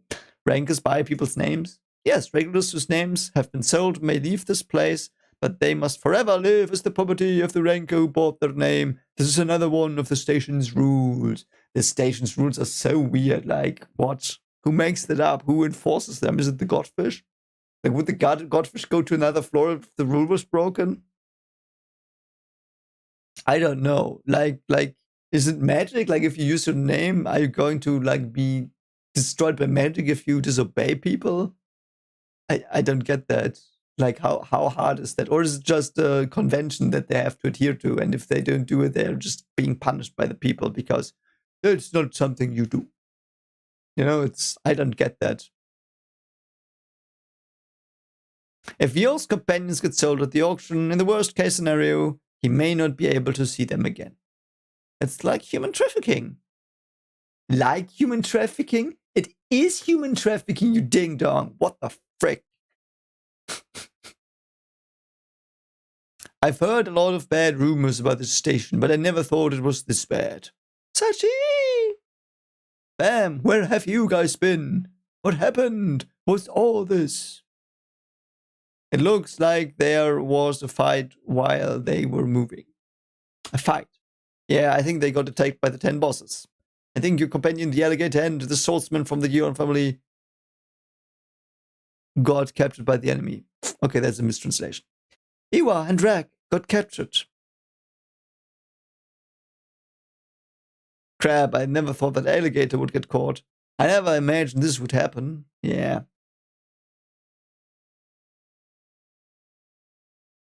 Rankers buy people's names. Yes, regulars whose names have been sold may leave this place, but they must forever live as the property of the ranker who bought their name. This is another one of the station's rules. The station's rules are so weird. Like, what? Who makes that up? Who enforces them? Is it the godfish? Like, would the godfish go to another floor if the rule was broken? I don't know. Like, is it magic? Like, if you use your name, are you going to like be destroyed by magic if you disobey people? I don't get that. Like, how hard is that? Or is it just a convention that they have to adhere to? And if they don't do it, they're just being punished by the people because it's not something you do. You know, I don't get that. If Yo's companions get sold at the auction, in the worst case scenario, he may not be able to see them again. It's like human trafficking. Like human trafficking? It is human trafficking, you ding dong. What the frick? I've heard a lot of bad rumors about this station, but I never thought it was this bad. Sachi! Bam, where have you guys been? What happened? What's all this? It looks like there was a fight while they were moving. A fight? Yeah, I think they got attacked by the 10 bosses. I think your companion, the alligator, and the swordsman from the Gion family got captured by the enemy. Okay, that's a mistranslation. Iwa and Drag got captured. Crap, I never thought that alligator would get caught. I never imagined this would happen. Yeah.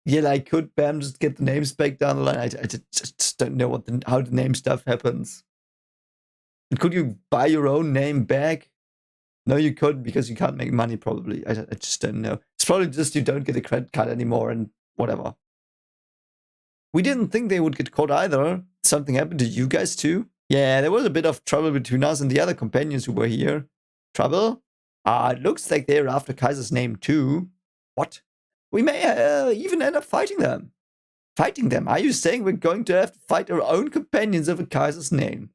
Yeah, like, could Bam just get the names back down the line? I just don't know how the name stuff happens. And could you buy your own name back? No, you couldn't because you can't make money, probably. I just don't know. It's probably just you don't get a credit card anymore and whatever. We didn't think they would get caught either. Something happened to you guys too? Yeah, there was a bit of trouble between us and the other companions who were here. Trouble? It looks like they're after Kaiser's name too. What? We may even end up fighting them. Fighting them? Are you saying we're going to have to fight our own companions over Kaiser's name?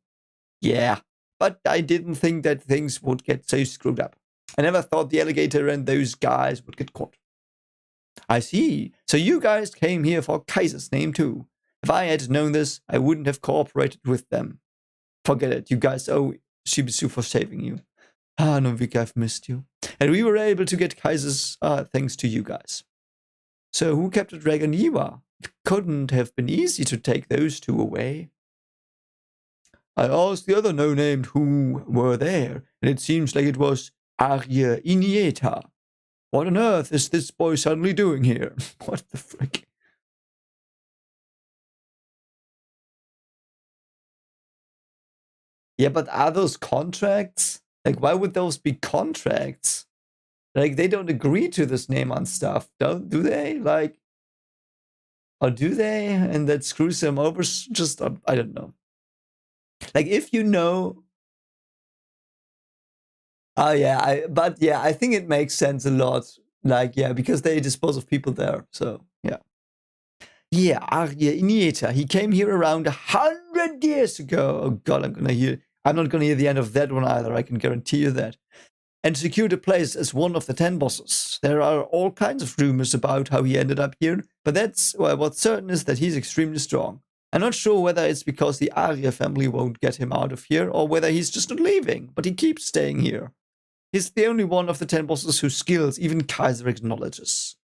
Yeah, but I didn't think that things would get so screwed up. I never thought the alligator and those guys would get caught. I see. So you guys came here for Kaiser's name too. If I had known this, I wouldn't have cooperated with them. Forget it. You guys owe Shibisu for saving you. Novika, I've missed you. And we were able to get Kaiser's thanks to you guys. So who captured Dragon Yiwa? It couldn't have been easy to take those two away. I asked the other no-named who were there, and it seems like it was Arya Inieta. What on earth is this boy suddenly doing here? What the frick? Yeah, but are those contracts? Like, why would those be contracts? Like, they don't agree to this name on stuff, do they? Like, or do they? And that screws them over? Just, I don't know. Like, if you know... Oh, yeah, I think it makes sense a lot. Like, yeah, because they dispose of people there, so, yeah. Yeah, Arya Inieta, he came here around 100 years ago. Oh god, I'm not gonna hear the end of that one either, I can guarantee you that. And secured a place as one of the 10 bosses. There are all kinds of rumors about how he ended up here, but what's certain is that he's extremely strong. I'm not sure whether it's because the Arya family won't get him out of here, or whether he's just not leaving, but he keeps staying here. He's the only one of the 10 bosses whose skills even Kaiser acknowledges.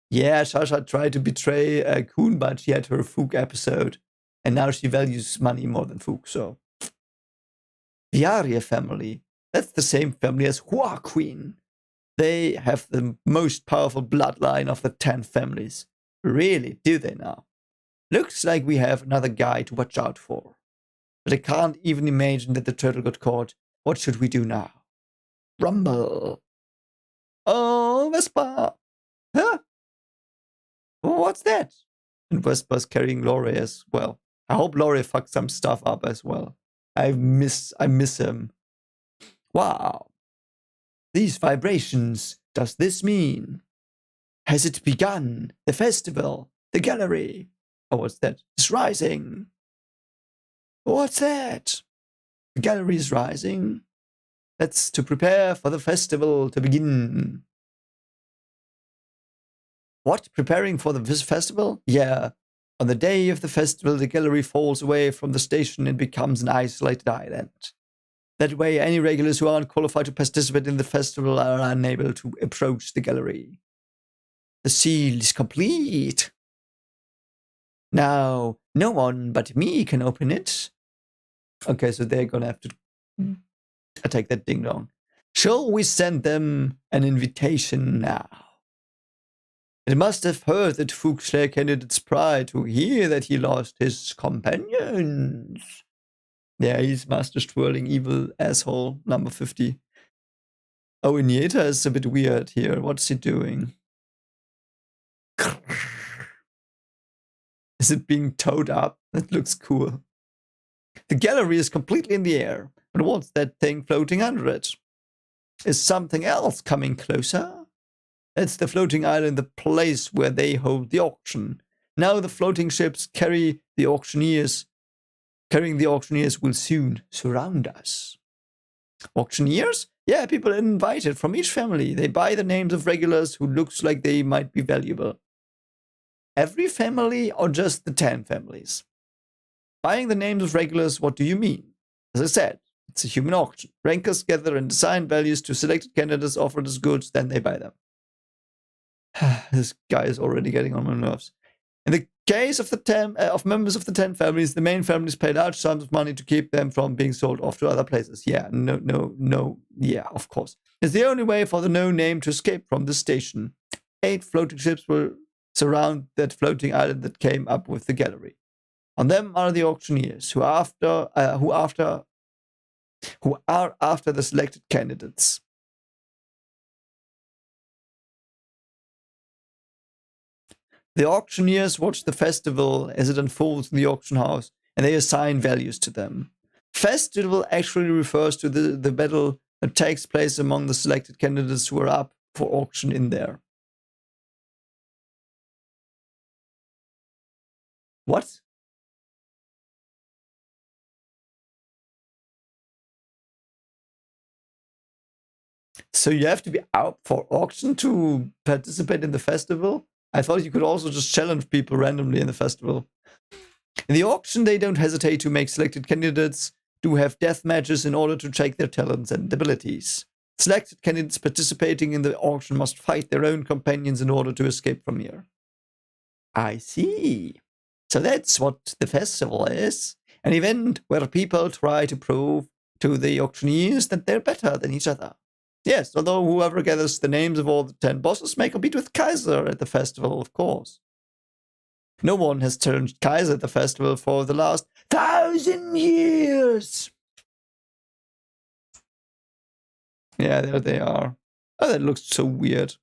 Yeah, Shasha tried to betray Kuhn, but she had her Fook episode, and now she values money more than Fook, so... The Arya family, that's the same family as Hua Queen. They have the most powerful bloodline of the 10 families. Really, do they now? Looks like we have another guy to watch out for. But I can't even imagine that the turtle got caught. What should we do now? Rumble. Oh, Vespa. Huh? What's that? And Vespa's carrying Laurie as well. I hope Laurie fucked some stuff up as well. I miss him. Wow. These vibrations. Does this mean? Has it begun? The festival. The gallery. Oh, what's that? It's rising. What's that? The gallery is rising. That's to prepare for the festival to begin. What? Preparing for this festival? Yeah. On the day of the festival, the gallery falls away from the station and becomes an isolated island. That way, any regulars who aren't qualified to participate in the festival are unable to approach the gallery. The seal is complete. Now, no one but me can open it. Okay, so they're gonna have to attack that ding dong. Shall we send them an invitation now? It must have hurt that Fuchsia candidate's pride to hear that he lost his companions. Yeah, he's Master Twirling Evil Asshole, number 50. Oh, Inieta is a bit weird here. What's he doing? Is it being towed up? That looks cool. The gallery is completely in the air. But what's that thing floating under it? Is something else coming closer? It's the floating island, the place where they hold the auction. Now the floating ships carrying the auctioneers will soon surround us. Auctioneers? Yeah, people invited from each family. They buy the names of regulars who looks like they might be valuable. Every family or just the 10 families? Buying the names of regulars, what do you mean? As I said, it's a human auction. Rankers gather and assign values to selected candidates offered as goods, then they buy them. This guy is already getting on my nerves. In the case of of members of the 10 families, the main families pay large sums of money to keep them from being sold off to other places. Yeah, no, yeah, of course. It's the only way for the no name to escape from the station. 8 floating ships will surround that floating island that came up with the gallery. On them are the auctioneers, who are after the selected candidates. The auctioneers watch the festival as it unfolds in the auction house, and they assign values to them. Festival actually refers to the battle that takes place among the selected candidates who are up for auction in there. What? So you have to be out for auction to participate in the festival? I thought you could also just challenge people randomly in the festival. In the auction, they don't hesitate to make selected candidates do have death matches in order to check their talents and abilities. Selected candidates participating in the auction must fight their own companions in order to escape from here. I see. So that's what the festival is. An event where people try to prove to the auctioneers that they're better than each other. Yes, although whoever gathers the names of all the 10 bosses may compete with Kaiser at the festival, of course. No one has challenged Kaiser at the festival for the last 1,000 years. Yeah, there they are. Oh, that looks so weird.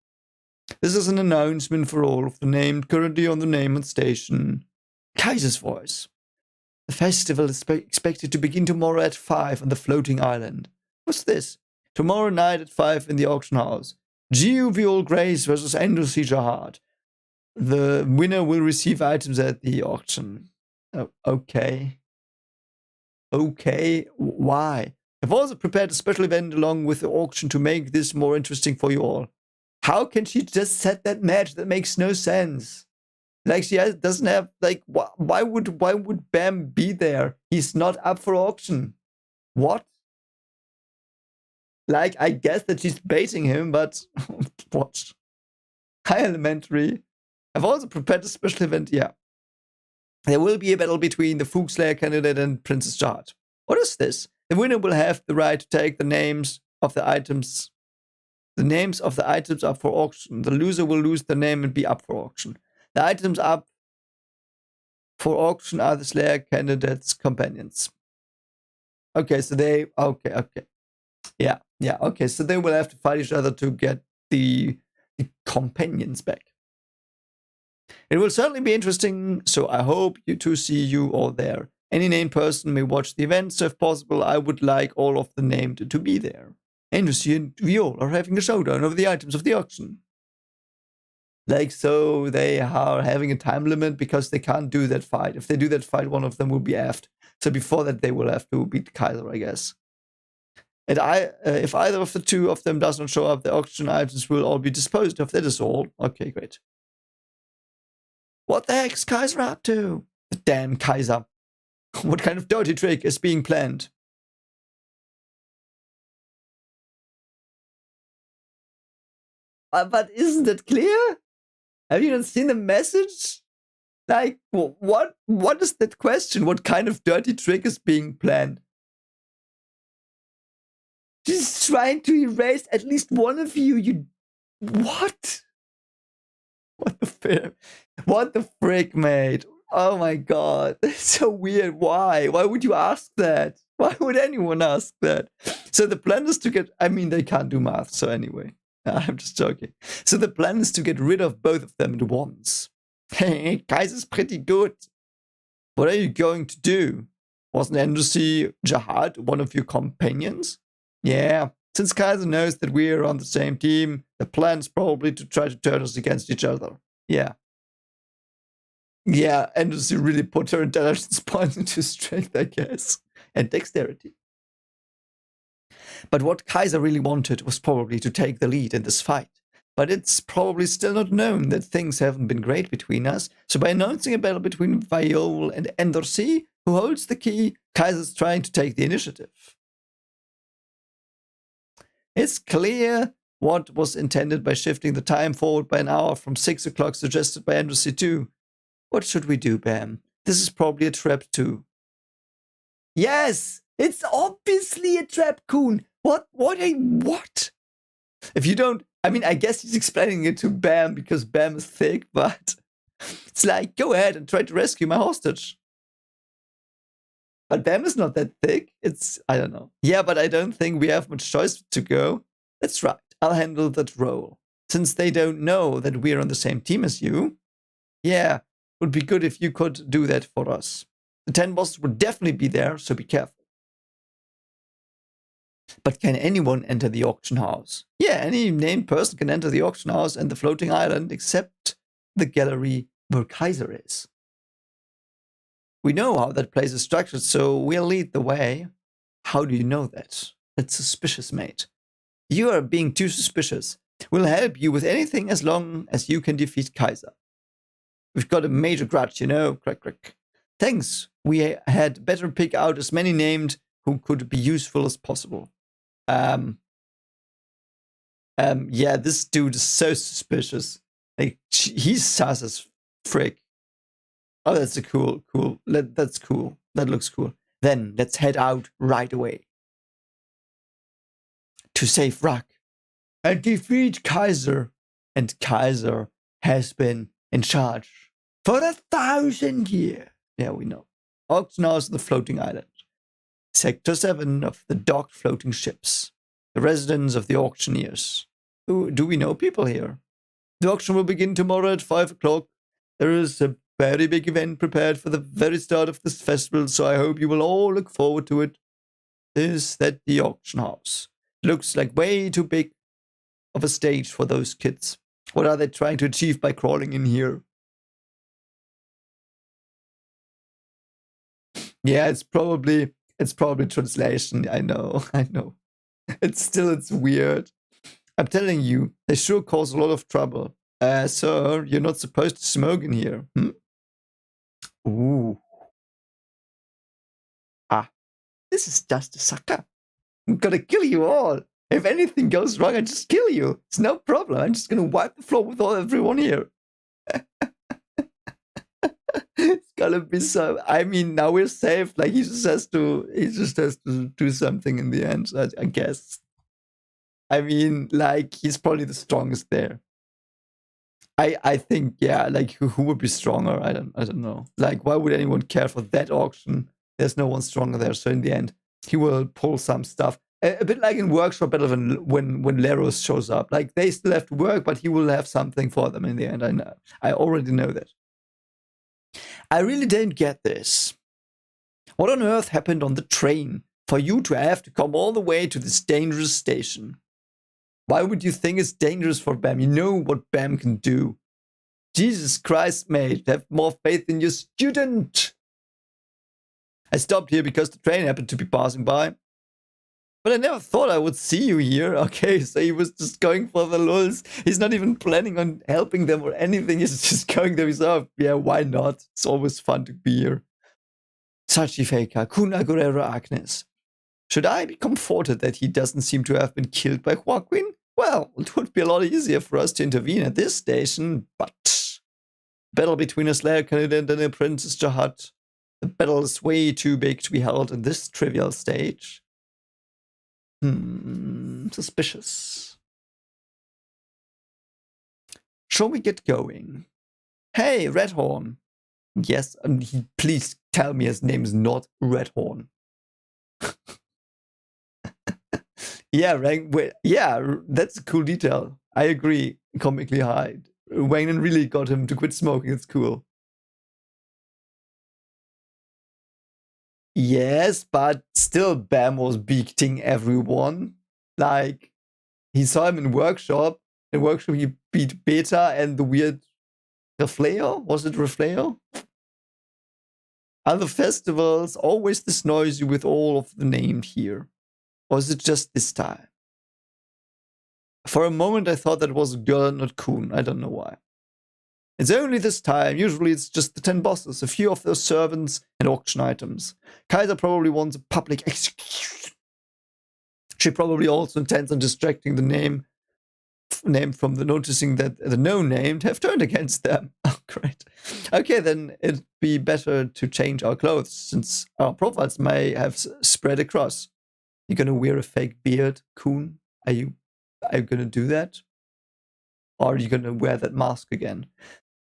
This is an announcement for all of the named currently on the named station. Kaiser's voice. The festival is expected to begin tomorrow at 5 on the floating island. What's this? Tomorrow night at 5 in the auction house. Geoviol Grace versus Endo Jahad. The winner will receive items at the auction. Oh, okay. Okay, why? I've also prepared a special event along with the auction to make this more interesting for you all. How can she just set that match? That makes no sense. Like she doesn't have like why would Bam be there? He's not up for auction. What? Like, I guess that she's baiting him, but what? High Elementary. I've also prepared a special event, yeah. There will be a battle between the Fuchs Slayer candidate and Princess Jade. What is this? The winner will have the right to take the names of the items. The names of the items up for auction. The loser will lose their name and be up for auction. The items up For auction are the Slayer candidates' companions. Okay, so they... Okay. Yeah, okay, so they will have to fight each other to get the companions back. It will certainly be interesting, so I hope to see you all there. Any named person may watch the event, so if possible, I would like all of the named to be there. Lucy and Viol are having a showdown over the items of the auction. Like, so they are having a time limit because they can't do that fight. If they do that fight, one of them will be effed. So before that, they will have to beat Kaiser, I guess. And if either of the two of them does not show up, the auction items will all be disposed of. That is all. Okay, great. What the heck's Kaiser up to? Damn Kaiser. What kind of dirty trick is being planned? But isn't it clear? Have you not seen the message? Like, what is that question? What kind of dirty trick is being planned? She's trying to erase at least one of you. What? What the frick, mate? Oh my god. That's so weird. Why? Why would you ask that? Why would anyone ask that? So the plan is to get... I mean, they can't do math, so anyway. I'm just joking. So the plan is to get rid of both of them at once. Hey, Kaiser's pretty good. What are you going to do? Wasn't Endosy Jihad one of your companions? Yeah, since Kaiser knows that we are on the same team, the plan is probably to try to turn us against each other. Yeah. Yeah, Endosy really put her intelligence points into strength, I guess. And dexterity. But what Kaiser really wanted was probably to take the lead in this fight. But it's probably still not known that things haven't been great between us. So by announcing a battle between Viol and Endorsi, who holds the key, Kaiser's trying to take the initiative. It's clear what was intended by shifting the time forward by an hour from 6 o'clock suggested by Endorsi 2. What should we do, Bam? This is probably a trap too. Yes! It's obviously a trap, Kuhn! What? If you don't... I mean, I guess he's explaining it to Bam because Bam is thick, but... It's like, go ahead and try to rescue my hostage. But Bam is not that thick. I don't know. Yeah, but I don't think we have much choice to go. That's right. I'll handle that role. Since they don't know that we're on the same team as you. Yeah, it would be good if you could do that for us. The 10 bosses would definitely be there, so be careful. But can anyone enter the auction house? Yeah, any named person can enter the auction house and the floating island except the gallery where Kaiser is. We know how that place is structured, so we'll lead the way. How do you know that? That's suspicious, mate. You are being too suspicious. We'll help you with anything as long as you can defeat Kaiser. We've got a major grudge, you know. Crack. Thanks. We had better pick out as many named who could be useful as possible. Yeah, this dude is so suspicious. Like, he's sus as frick. Oh, that's a cool. That's cool. That looks cool. Then let's head out right away. To save Rock and defeat Kaiser. And Kaiser has been in charge for 1,000 years. Yeah, we know. Auction house of the floating island. Sector 7 of the docked floating ships. The residence of the auctioneers. Do we know people here? The auction will begin tomorrow at 5 o'clock. There is a very big event prepared for the very start of this festival, so I hope you will all look forward to it. Is that the auction house? Looks like way too big of a stage for those kids. What are they trying to achieve by crawling in here? Yeah, it's probably translation. I know. It's weird. I'm telling you, they sure cause a lot of trouble. Sir, you're not supposed to smoke in here. Ooh. This is just a sucker. I'm gonna kill you all. If anything goes wrong, I just kill you. It's no problem. I'm just gonna wipe the floor with everyone here. It's gonna be so... I mean, now we're safe. Like, he just has to do something in the end, I guess. I mean, like, he's probably the strongest there. I think, yeah, like who would be stronger? I don't know. Like, why would anyone care for that auction? There's no one stronger there. So in the end, he will pull some stuff. A bit like in Workshop Battle when Leros shows up. Like, they still have to work, but he will have something for them in the end. I know. I already know that. I really don't get this. What on earth happened on the train for you to have to come all the way to this dangerous station? Why would you think it's dangerous for Bam? You know what Bam can do. Jesus Christ, mate, have more faith in your student. I stopped here because the train happened to be passing by. But I never thought I would see you here. Okay, so he was just going for the lulz. He's not even planning on helping them or anything. He's just going there himself. Yeah, why not? It's always fun to be here. Sachi Faker, Kuna Guerrero Agnes. Should I be comforted that he doesn't seem to have been killed by Joaquin? Well, it would be a lot easier for us to intervene at this station, but battle between a Slayer candidate and a Princess Jahad. The battle is way too big to be held in this trivial stage. Suspicious. Shall we get going? Hey, Redhorn. Yes, and please tell me his name is not Redhorn. Yeah, that's a cool detail. I agree. Comically high. Wayne really got him to quit smoking. It's cool. Yes, but still, Bam was beating everyone. Like, he saw him in Workshop. In Workshop, he beat Beta and the weird Refleo. Was it Refleo? Other festivals always this noisy with all of the named here. Or is it just this time? For a moment, I thought that was a girl, not Kuhn. I don't know why. It's only this time. Usually it's just the 10 bosses, a few of their servants, and auction items. Kaiser probably wants a public execution. She probably also intends on distracting the name from the noticing that the no-named have turned against them. Oh, great. Okay, then it'd be better to change our clothes, since our profiles may have spread across. You gonna wear a fake beard, Kuhn? Are you gonna do that? Or are you gonna wear that mask again?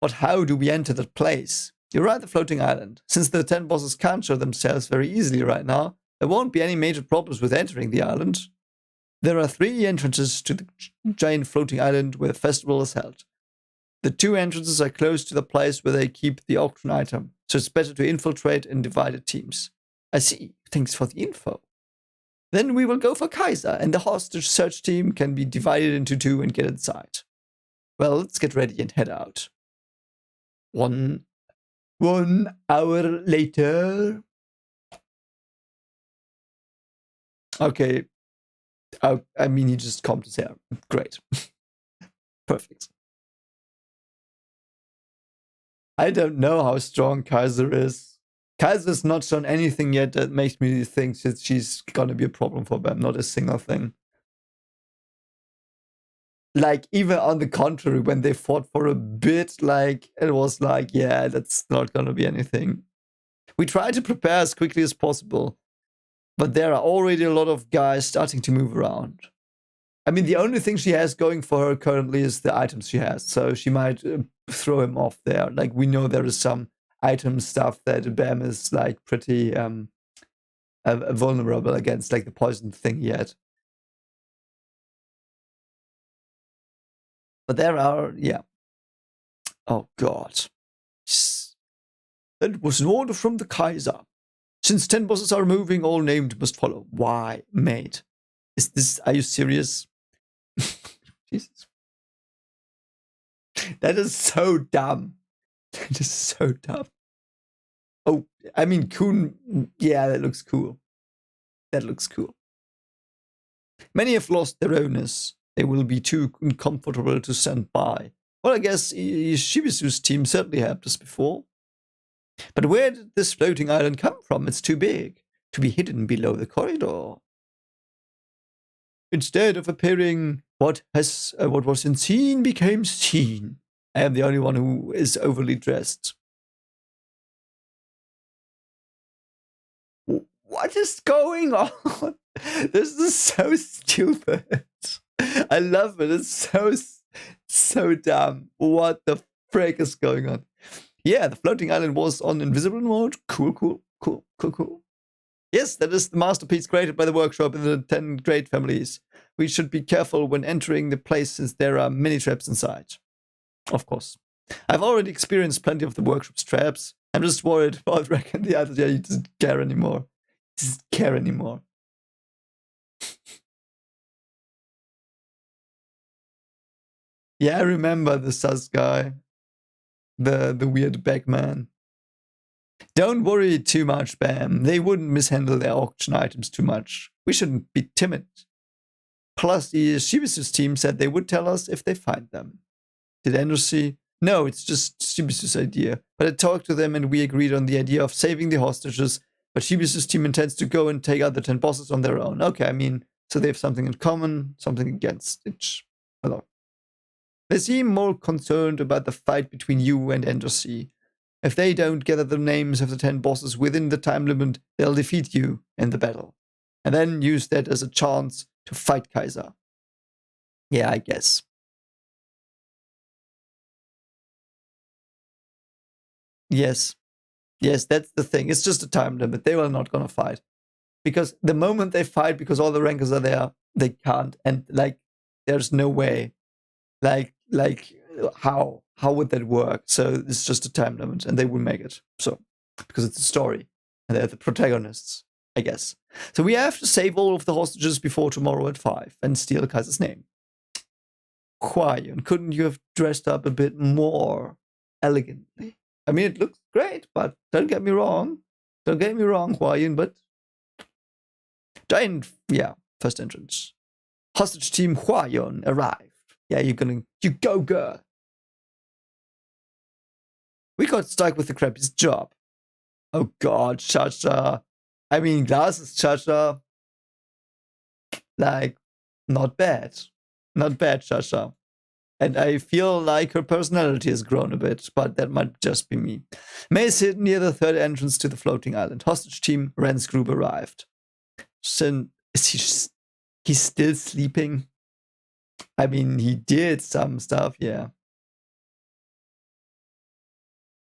But how do we enter that place? You're at the floating island. Since the 10 bosses can't show themselves very easily right now, there won't be any major problems with entering the island. There are 3 entrances to the giant floating island where the festival is held. The 2 entrances are close to the place where they keep the auction item, so it's better to infiltrate in divided teams. I see. Thanks for the info. Then we will go for Kaiser, and the hostage search team can be divided into 2 and get inside. Well, let's get ready and head out. 1 hour later. Okay. I mean, he just combed his hair. Great. Perfect. I don't know how strong Kaiser is. Kaiser's not shown anything yet that makes me think that she's gonna be a problem for them, not a single thing. Like, even on the contrary, when they fought for a bit, like, it was like, yeah, that's not gonna be anything. We try to prepare as quickly as possible, but there are already a lot of guys starting to move around. I mean, the only thing she has going for her currently is the items she has, so she might throw him off there. Like, we know there is some item stuff that Bam is, like, pretty vulnerable against, like the poison thing he had. But there are, yeah. Oh, God. That was an order from the Kaiser. Since 10 bosses are moving, all named must follow. Why, mate? Are you serious? Jesus. That is so dumb. That is so dumb. Oh, I mean, Kuhn, yeah, that looks cool. That looks cool. Many have lost their owners. They will be too uncomfortable to stand by. Well, I guess Shibisu's team certainly helped us before. But where did this floating island come from? It's too big to be hidden below the corridor. Instead of appearing, what was unseen became seen. I am the only one who is overly dressed. What is going on? This is so stupid. I love it. It's so So dumb. What the frick is going on? Yeah, the floating island was on invisible mode. Cool. Yes, that is the masterpiece created by the workshop in the 10 great families. We should be careful when entering the place since there are many traps inside. Of course. I've already experienced plenty of the workshop's traps. I'm just worried about Rek and the others. Yeah, you doesn't care anymore. Doesn't care anymore. Yeah, I remember the sus guy. The weird back man. Don't worry too much, Bam. They wouldn't mishandle their auction items too much. We shouldn't be timid. Plus, the Shibisus team said they would tell us if they find them. Did Andrew see? No, it's just Shibisus' idea. But I talked to them and we agreed on the idea of saving the hostages. But Shibisus' team intends to go and take out the 10 bosses on their own. Okay, I mean, so they have something in common, something against it. Hello. They seem more concerned about the fight between you and Endersea. If they don't gather the names of the 10 bosses within the time limit, they'll defeat you in the battle. And then use that as a chance to fight Kaiser. Yeah, I guess. Yes. Yes, that's the thing. It's just a time limit. They were not gonna fight. Because the moment they fight, because all the rankers are there, they can't. And like, there's no way. Like, how would that work? So it's just a time limit, and they will make it. So because it's a story, and they're the protagonists, I guess. So we have to save all of the hostages before tomorrow at 5 and steal Kaiser's name. Huayan, couldn't you have dressed up a bit more elegantly? I mean, it looks great, but don't get me wrong. Don't get me wrong, Huayan, but giant, yeah, first entrance. Hostage team Huayan arrived. Yeah, you go, girl. We got stuck with the crappiest job. Oh god, Chacha. I mean, glasses, Chacha. Like, not bad. Not bad, Chacha. And I feel like her personality has grown a bit, but that might just be me. May is hidden near the third entrance to the floating island. Hostage team Ren's group arrived. Sin, is he's still sleeping? I mean, he did some stuff, yeah.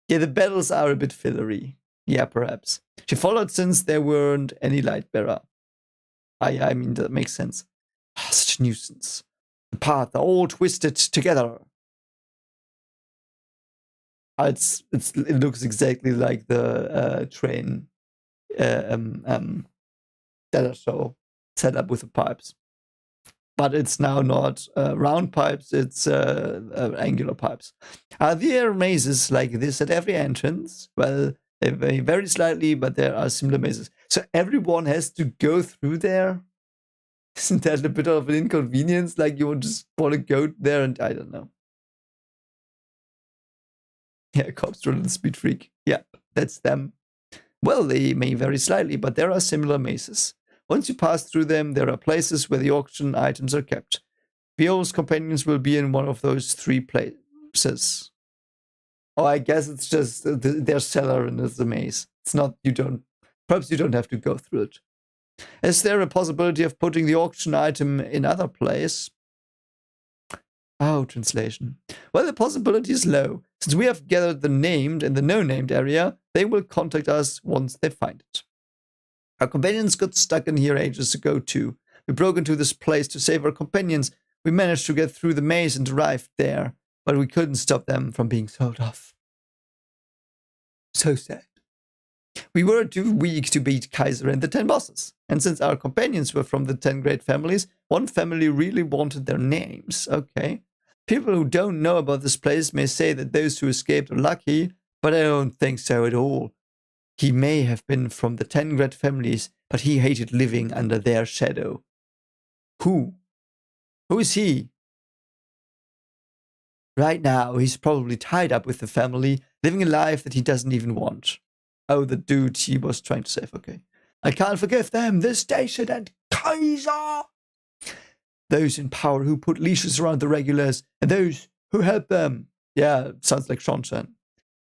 Yeah, the battles are a bit fillery. Yeah, perhaps. She followed since there weren't any light bearer. I mean, that makes sense. Oh, such a nuisance. The paths are all twisted together. It looks exactly like the train data show set up with the pipes. But it's now not round pipes, it's angular pipes. Are there mazes like this at every entrance? Well, they vary very slightly, but there are similar mazes. So everyone has to go through there? Isn't that a bit of an inconvenience? Like you just want to go there and I don't know. Yeah, cops and speed freak. Yeah, that's them. Well, they may vary slightly, but there are similar mazes. Once you pass through them, there are places where the auction items are kept. Vio's companions will be in one of those 3 places. Oh, I guess it's just their cellar and it's a maze. It's not, perhaps you don't have to go through it. Is there a possibility of putting the auction item in other place? Oh, translation. Well, the possibility is low. Since we have gathered the named and the no-named area, they will contact us once they find it. Our companions got stuck in here ages ago too. We broke into this place to save our companions. We managed to get through the maze and arrived there, but we couldn't stop them from being sold off. So sad. We were too weak to beat Kaiser and the 10 bosses. And since our companions were from the 10 great families, one family really wanted their names. Okay. People who don't know about this place may say that those who escaped are lucky, but I don't think so at all. He may have been from the 10 great families, but he hated living under their shadow. Who? Who is he? Right now, he's probably tied up with the family, living a life that he doesn't even want. Oh, the dude he was trying to save. Okay. I can't forgive them, this station and Kaiser! Those in power who put leashes around the regulars, and those who help them. Yeah, sounds like Sean-chan.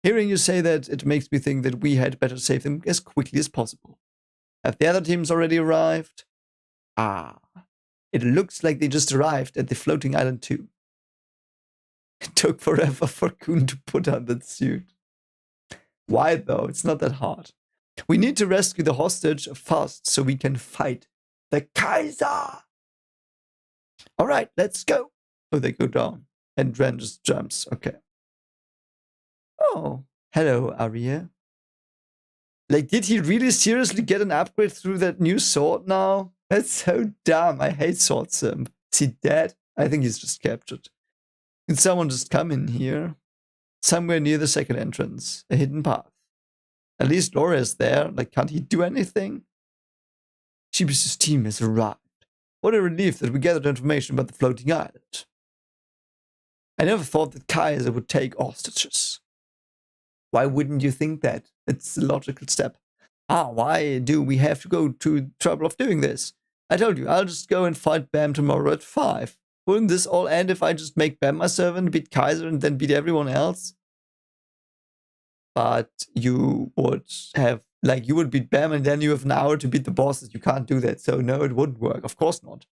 Hearing you say that, it makes me think that we had better save them as quickly as possible. Have the other teams already arrived? Ah, it looks like they just arrived at the floating island too. It took forever for Kuhn to put on that suit. Why though? It's not that hard. We need to rescue the hostage fast so we can fight the Kaiser. All right, let's go. Oh, they go down. And Ren just jumps. Okay. Oh, hello, Arya. Like, did he really seriously get an upgrade through that new sword now? That's so dumb. I hate Sword Sim. Is he dead? I think he's just captured. Can someone just come in here? Somewhere near the second entrance. A hidden path. At least Laura is there. Like, can't he do anything? Chibi's team has arrived. What a relief that we gathered information about the floating island. I never thought that Kaiser would take hostages. Why wouldn't you think that? It's a logical step. Why do we have to go to the trouble of doing this? I told you, I'll just go and fight Bam tomorrow at 5. Wouldn't this all end if I just make Bam my servant, beat Kaiser, and then beat everyone else? But you would have, like, you would beat Bam, and then you have an hour to beat the bosses. You can't do that. So no, it wouldn't work. Of course not.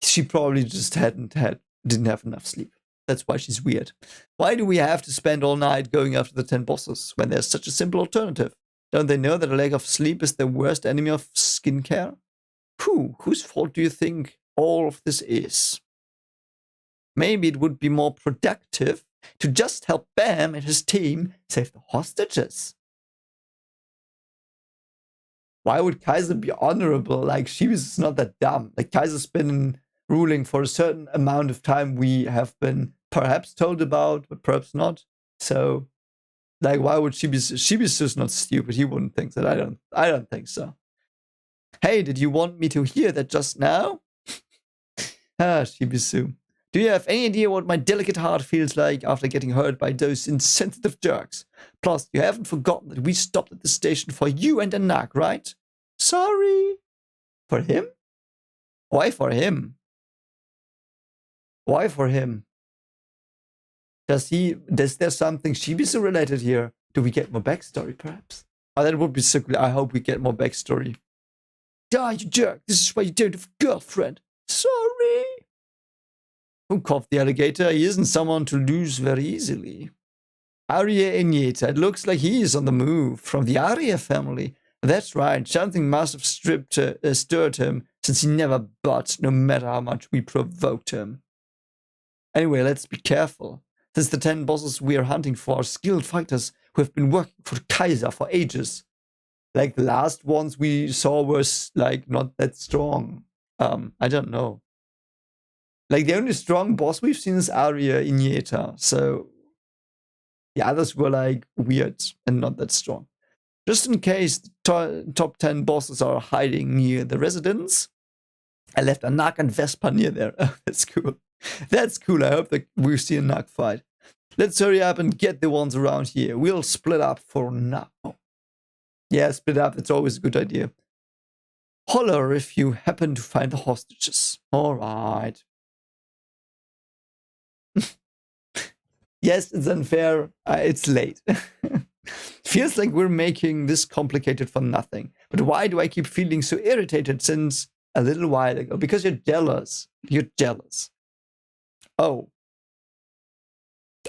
She probably just didn't have enough sleep. That's why she's weird. Why do we have to spend all night going after the 10 bosses when there's such a simple alternative? Don't they know that a lack of sleep is the worst enemy of skincare? Whose fault do you think all of this is? Maybe it would be more productive to just help Bam and his team save the hostages. Why would Kaiser be honorable? Like, she was not that dumb. Like, Kaiser's been ruling for a certain amount of time we have been perhaps told about, but perhaps not. So, like, why would Shibi's just not stupid? He wouldn't think that. I don't think so. Hey, did you want me to hear that just now? Shibisu. Do you have any idea what my delicate heart feels like after getting hurt by those insensitive jerks? Plus, you haven't forgotten that we stopped at the station for you and Anak, right? Sorry. For him? Why for him? Why for him? Is there something Shibisu related here? Do we get more backstory, perhaps? Oh, that would be so cool. I hope we get more backstory. Die, you jerk. This is why you don't have a girlfriend. Sorry. Who caught the alligator? He isn't someone to lose very easily. Arya Inyeta. It looks like he is on the move. From the Arya family. That's right. Something must have stirred him, since he never budged, no matter how much we provoked him. Anyway, let's be careful. Since the 10 bosses we are hunting for are skilled fighters who have been working for Kaiser for ages. Like, the last ones we saw was, like, not that strong. I don't know. Like, the only strong boss we've seen is Arya Inyeta. So, the others were, like, weird and not that strong. Just in case the top 10 bosses are hiding near the residence, I left Anak and Vespa near there. Oh, that's cool. That's cool. I hope that we see a Anak fight. Let's hurry up and get the ones around here. We'll split up for now. Yeah, split up. That's always a good idea. Holler if you happen to find the hostages. All right. Yes, it's unfair. It's late. Feels like we're making this complicated for nothing. But why do I keep feeling so irritated since a little while ago? Because you're jealous. You're jealous. Oh,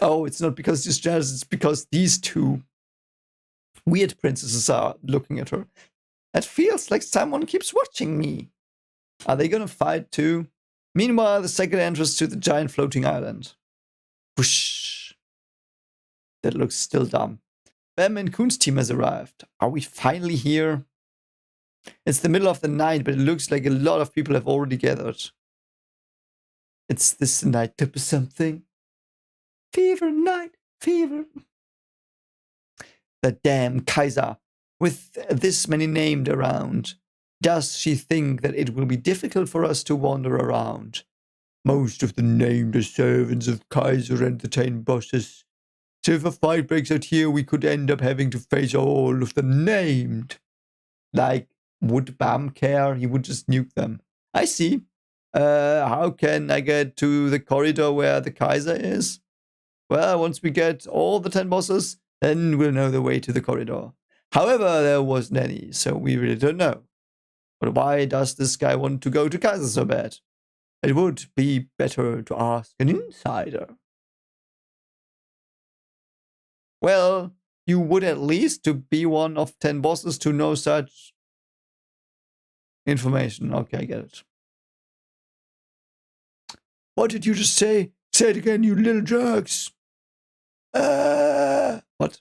it's not because she's jealous. It's because these two weird princesses are looking at her. It feels like someone keeps watching me. Are they gonna fight too? Meanwhile, the second entrance to the giant floating island. Whoosh. That looks still dumb. Bam and Kuhn's team has arrived. Are we finally here? It's the middle of the night, but it looks like a lot of people have already gathered. It's this nightclub or something. Fever night, fever. The damn Kaiser. With this many named around, does she think that it will be difficult for us to wander around? Most of the named are servants of Kaiser and the 10 bosses. So if a fight breaks out here, we could end up having to face all of the named. Like, would Bam care? He would just nuke them. I see. How can I get to the corridor where the Kaiser is? Well, once we get all the 10 bosses, then we'll know the way to the corridor. However, there wasn't any, so we really don't know. But why does this guy want to go to Kaiser so bad? It would be better to ask an insider. Well, you would at least to be one of 10 bosses to know such information. Okay, I get it. What did you just say? Say it again, you little jerks. What?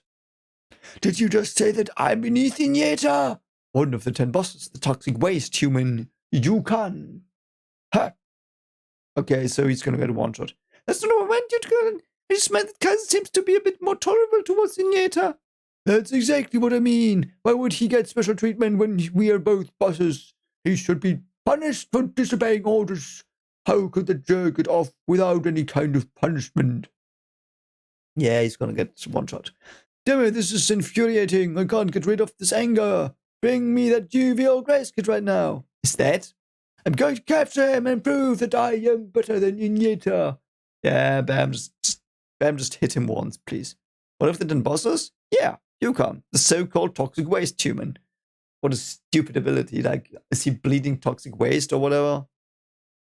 Did you just say that I'm beneath Inyeta? One of the 10 bosses, the toxic waste human. You can. Ha! Okay, so he's gonna get a one-shot. That's not what I meant, you. I just meant that Kaiser seems to be a bit more tolerable towards Inyeta. That's exactly what I mean. Why would he get special treatment when we are both bosses? He should be punished for disobeying orders. How could the jerk get off without any kind of punishment? Yeah, he's gonna get one shot. Damn it, this is infuriating. I can't get rid of this anger. Bring me that UVL Grace kit right now. Is that? I'm going to capture him and prove that I am better than Inyeta. Yeah, Bam just hit him once, please. What if the 10 bosses? Yeah, you come. The so-called toxic waste human. What a stupid ability. Like, is he bleeding toxic waste or whatever?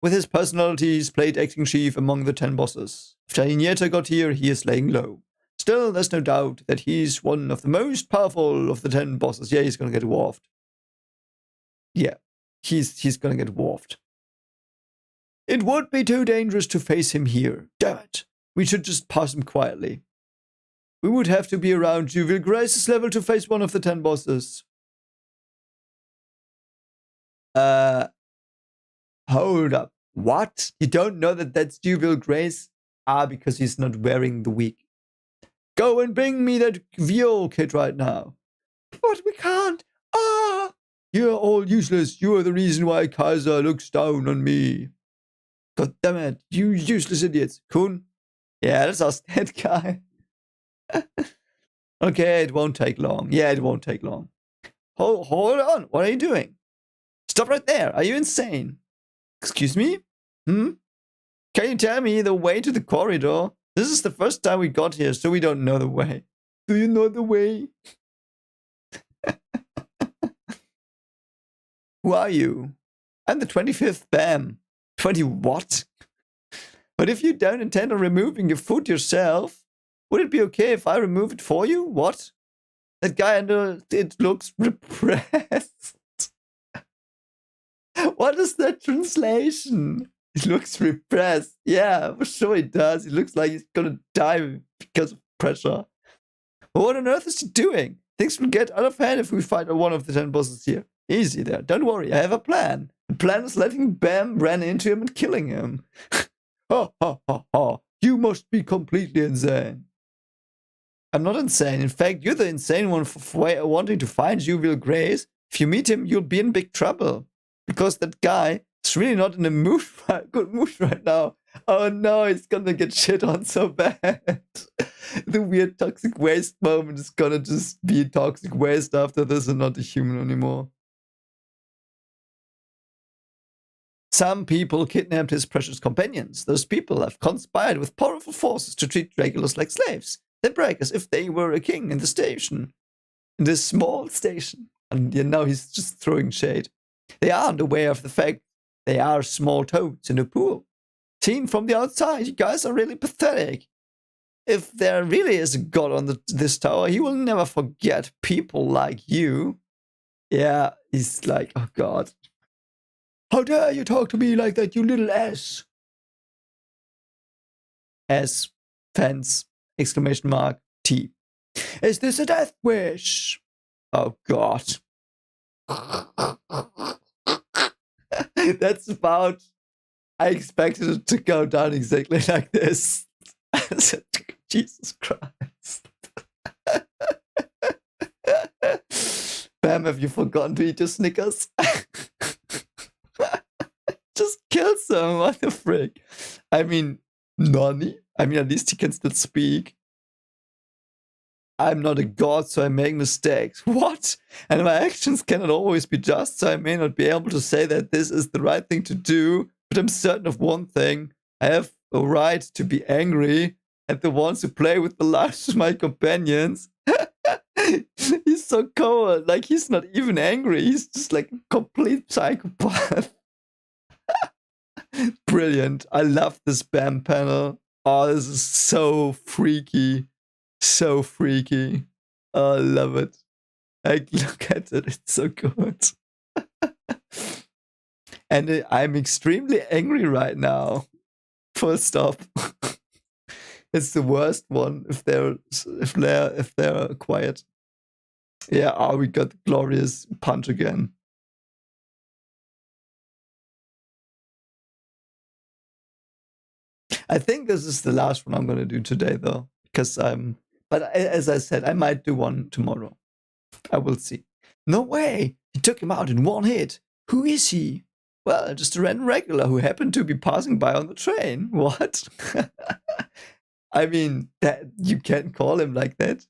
With his personality, he's played acting chief among the 10 bosses. After Inyeta got here, he is laying low. Still, there's no doubt that he's one of the most powerful of the 10 bosses. Yeah, he's gonna get dwarfed. Yeah, he's gonna get dwarfed. It would be too dangerous to face him here. Damn it. We should just pass him quietly. We would have to be around Juvial Grace's level to face one of the 10 bosses. Hold up. What? You don't know that that's Juvial Grace? Ah, because he's not wearing the wig. Go and bring me that Viol kit right now. But we can't. Ah! You're all useless. You are the reason why Kaiser looks down on me. God damn it. You useless idiots. Kun? Yeah, that's us, that guy. Okay, it won't take long. Yeah, it won't take long. Hold on. What are you doing? Stop right there. Are you insane? Excuse me? Can you tell me the way to the corridor? This is the first time we got here, so we don't know the way. Do you know the way? Who are you? I'm the 25th Bam. 20 what? But if you don't intend on removing your foot yourself, would it be okay if I remove it for you? What? That guy under it looks repressed. What is that translation? He looks repressed. Yeah, for sure he does. He looks like he's gonna die because of pressure. But what on earth is he doing? Things will get out of hand if we fight one of the 10 bosses here. Easy there. Don't worry, I have a plan. The plan is letting Bam run into him and killing him. Ha ha ha ha. You must be completely insane. I'm not insane. In fact, you're the insane one for wanting to find Juvial Grace. If you meet him, you'll be in big trouble. Because that guy is really not in a good mood right now. Oh no, he's gonna get shit on so bad. The weird toxic waste moment is gonna just be toxic waste after this and not a human anymore. Some people kidnapped his precious companions. Those people have conspired with powerful forces to treat regulars like slaves. They brag as if they were a king in the station. In this small station. And now he's just throwing shade. They aren't aware of the fact they are small toads in a pool. Seen from the outside, you guys are really pathetic. If there really is a god on this tower, he will never forget people like you. Yeah, he's like, oh god. How dare you talk to me like that, you little ass? S, fence, exclamation mark, T. Is this a death wish? Oh god. That's about... I expected it to go down exactly like this. Jesus Christ. Bam, have you forgotten to eat your Snickers? Just kill some, what the frick? I mean, Nani? I mean, at least he can still speak. I'm not a god, so I make mistakes. What? And my actions cannot always be just, so I may not be able to say that this is the right thing to do, but I'm certain of one thing. I have a right to be angry at the ones who play with the lives of my companions. He's so cold. Like, he's not even angry. He's just like a complete psychopath. Brilliant. I love this Bam panel. Oh, this is so freaky. So freaky. Oh, I love it. Like, look at it. It's so good. And I'm extremely angry right now. Full stop. It's the worst one if they're quiet. Yeah, oh, we got the glorious punch again. I think this is the last one I'm gonna do today, though, because But as I said, I might do one tomorrow. I will see. No way! He took him out in one hit. Who is he? Well, just a random regular who happened to be passing by on the train. What? I mean, that you can't call him like that.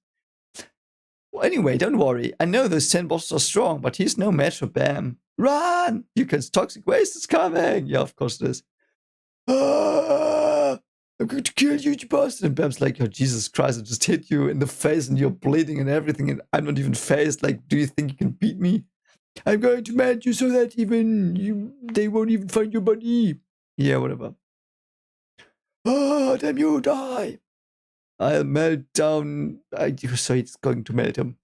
Well, anyway, don't worry. I know those 10 bosses are strong, but he's no match for Bam. Run! Yukon's toxic waste is coming! Yeah, of course it is. Ah, I'm going to kill you, you bastard! And Bam's like, oh, Jesus Christ, I just hit you in the face and you're bleeding and everything, and I'm not even phased. Like, do you think you can beat me? I'm going to melt you so that they won't even find your body. Yeah, whatever. Oh, damn you, die! I'll melt down. So it's going to melt him.